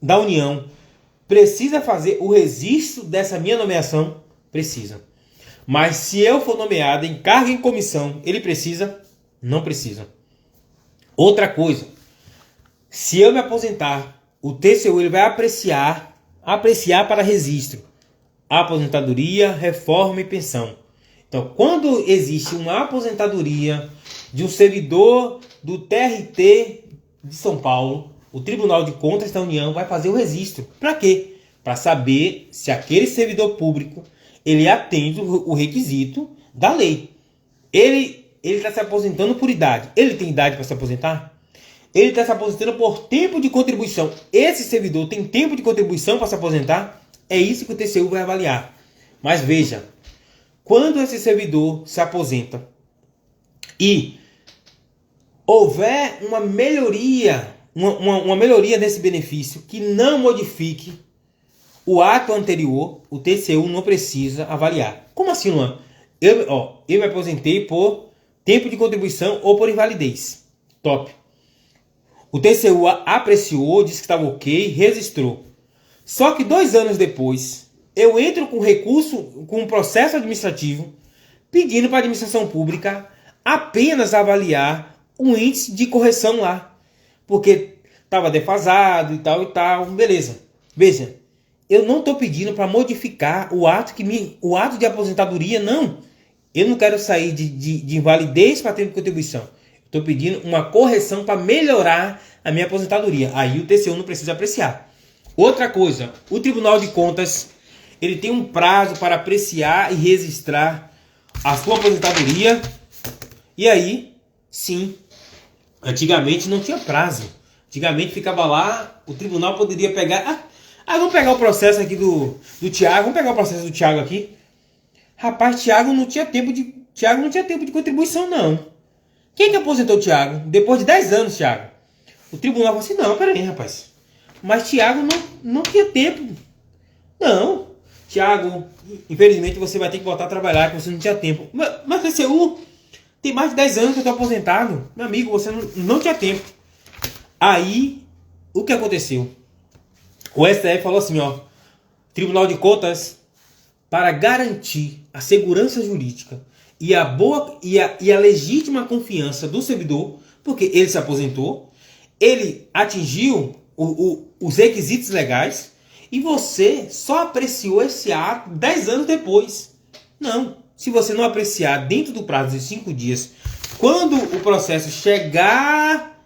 da União precisa fazer o registro dessa minha nomeação? Precisa. Mas se eu for nomeado em cargo em comissão, ele precisa? Não precisa. Outra coisa, se eu me aposentar, o TCU ele vai apreciar para registro aposentadoria, reforma e pensão. Então, quando existe uma aposentadoria de um servidor do TRT de São Paulo, o Tribunal de Contas da União vai fazer o registro. Para quê? Para saber se aquele servidor público ele atende o requisito da lei. Ele está se aposentando por idade. Ele tem idade para se aposentar? Ele está se aposentando por tempo de contribuição. Esse servidor tem tempo de contribuição para se aposentar? É isso que o TCU vai avaliar. Mas veja, quando esse servidor se aposenta e houver uma melhoria, uma melhoria nesse benefício que não modifique o ato anterior, o TCU não precisa avaliar. Como assim, Luan? Eu me aposentei por tempo de contribuição ou por invalidez. Top. O TCU apreciou, disse que estava ok, registrou. Só que 2 anos depois, eu entro com recurso, com um processo administrativo, pedindo para a administração pública apenas avaliar o índice de correção lá. Porque estava defasado e tal, beleza. Veja, eu não estou pedindo para modificar o ato de aposentadoria, não. Eu não quero sair de invalidez para tempo de contribuição. Estou pedindo uma correção para melhorar a minha aposentadoria. Aí o TCU não precisa apreciar. Outra coisa, o Tribunal de Contas ele tem um prazo para apreciar e registrar a sua aposentadoria. E aí, sim, antigamente não tinha prazo. Antigamente ficava lá, o tribunal poderia pegar... vamos pegar o processo aqui do Tiago. Vamos pegar o processo do Tiago aqui. Rapaz, Tiago não tinha tempo de contribuição, não. Quem que aposentou o Tiago? Depois de 10 anos, Tiago. O tribunal falou assim, não, peraí, rapaz. Mas Tiago não tinha tempo. Não. Tiago, infelizmente você vai ter que voltar a trabalhar, que você não tinha tempo. Mas TCU, tem mais de 10 anos que eu estou aposentado. Meu amigo, você não tinha tempo. Aí, o que aconteceu? O STF falou assim, ó. Tribunal de Contas, para garantir a segurança jurídica e a legítima confiança do servidor, porque ele se aposentou, ele atingiu os requisitos legais e você só apreciou esse ato 10 anos depois. Não. Se você não apreciar dentro do prazo de 5 dias, quando o processo chegar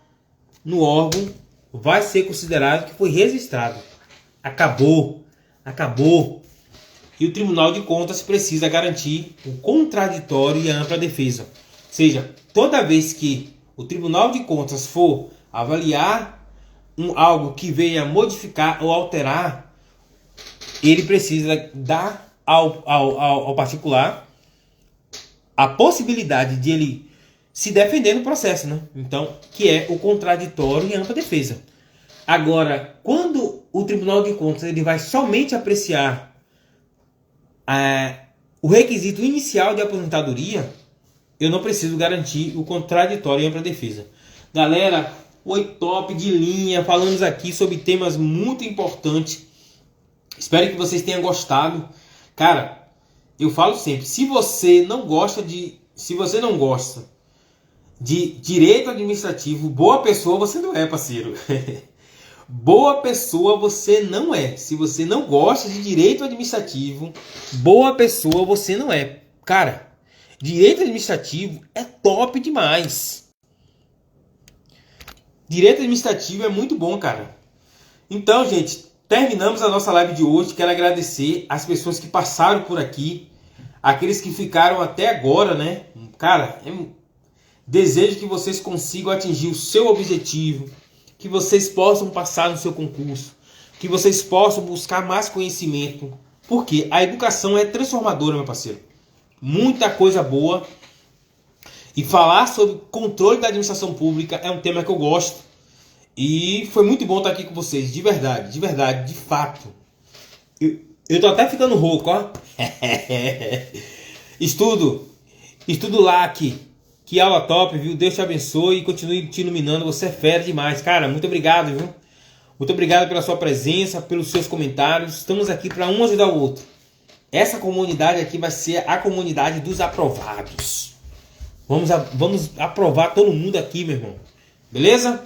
no órgão, vai ser considerado que foi registrado. Acabou. E o Tribunal de Contas precisa garantir o contraditório e a ampla defesa. Ou seja, toda vez que o Tribunal de Contas for avaliar algo que venha modificar ou alterar, ele precisa dar ao particular a possibilidade de ele se defender no processo, né? Então, que é o contraditório e a ampla defesa. Agora, quando o Tribunal de Contas ele vai somente apreciar o requisito inicial de aposentadoria, eu não preciso garantir o contraditório e a ampla defesa. Galera, Foi top de linha. Falamos aqui sobre temas muito importantes. Espero que vocês tenham gostado. Cara, eu falo sempre, se você não gosta de direito administrativo, boa pessoa você não é, parceiro. Boa pessoa você não é. Se você não gosta de direito administrativo, boa pessoa você não é. Cara, direito administrativo é top demais. Direito administrativo é muito bom, cara. Então, gente, terminamos a nossa live de hoje. Quero agradecer as pessoas que passaram por aqui, aqueles que ficaram até agora, né? Cara, desejo que vocês consigam atingir o seu objetivo, que vocês possam passar no seu concurso, que vocês possam buscar mais conhecimento, porque a educação é transformadora, meu parceiro. Muita coisa boa. E falar sobre controle da administração pública é um tema que eu gosto. E foi muito bom estar aqui com vocês, de verdade, de fato. Eu tô até ficando rouco, ó. Estudo lá aqui. Que aula top, viu? Deus te abençoe e continue te iluminando. Você é fera demais, cara. Muito obrigado, viu? Muito obrigado pela sua presença, pelos seus comentários. Estamos aqui para um ajudar o outro. Essa comunidade aqui vai ser a comunidade dos aprovados. Vamos aprovar todo mundo aqui, meu irmão. Beleza?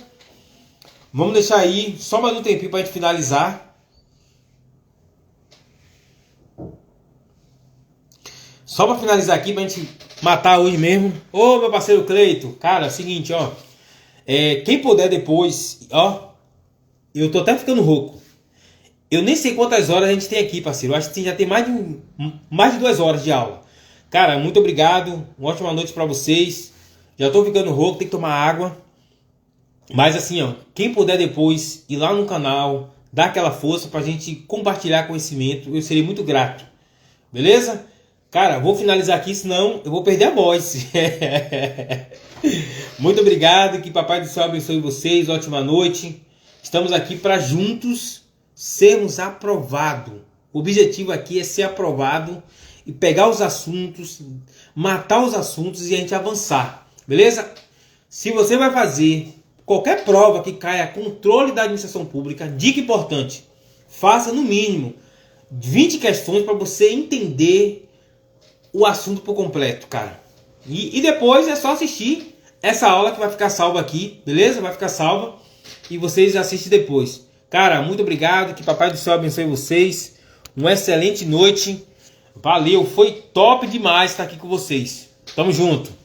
Vamos deixar aí só mais um tempinho para a gente finalizar. Só para finalizar aqui, para a gente matar hoje mesmo. Ô, meu parceiro Cleito. Cara, é o seguinte, ó. Quem puder depois, ó. Eu tô até ficando rouco. Eu nem sei quantas horas a gente tem aqui, parceiro. Eu acho que já tem mais de 2 horas de aula. Cara, muito obrigado. Uma ótima noite para vocês. Já tô ficando rouco, tem que tomar água. Mas assim, ó, quem puder depois ir lá no canal, dar aquela força pra gente compartilhar conhecimento, eu seria muito grato. Beleza? Cara, vou finalizar aqui, senão eu vou perder a voz. Muito obrigado, que Papai do Céu abençoe vocês, ótima noite. Estamos aqui para juntos sermos aprovados. O objetivo aqui é ser aprovado e pegar os assuntos, matar os assuntos e a gente avançar. Beleza? Se você vai fazer qualquer prova que caia controle da administração pública, dica importante, faça no mínimo 20 questões para você entender o assunto por completo, cara. E depois é só assistir essa aula que vai ficar salva aqui, beleza? Vai ficar salva e vocês assistem depois. Cara, muito obrigado, que Papai do Céu abençoe vocês. Uma excelente noite. Valeu, foi top demais estar aqui com vocês. Tamo junto.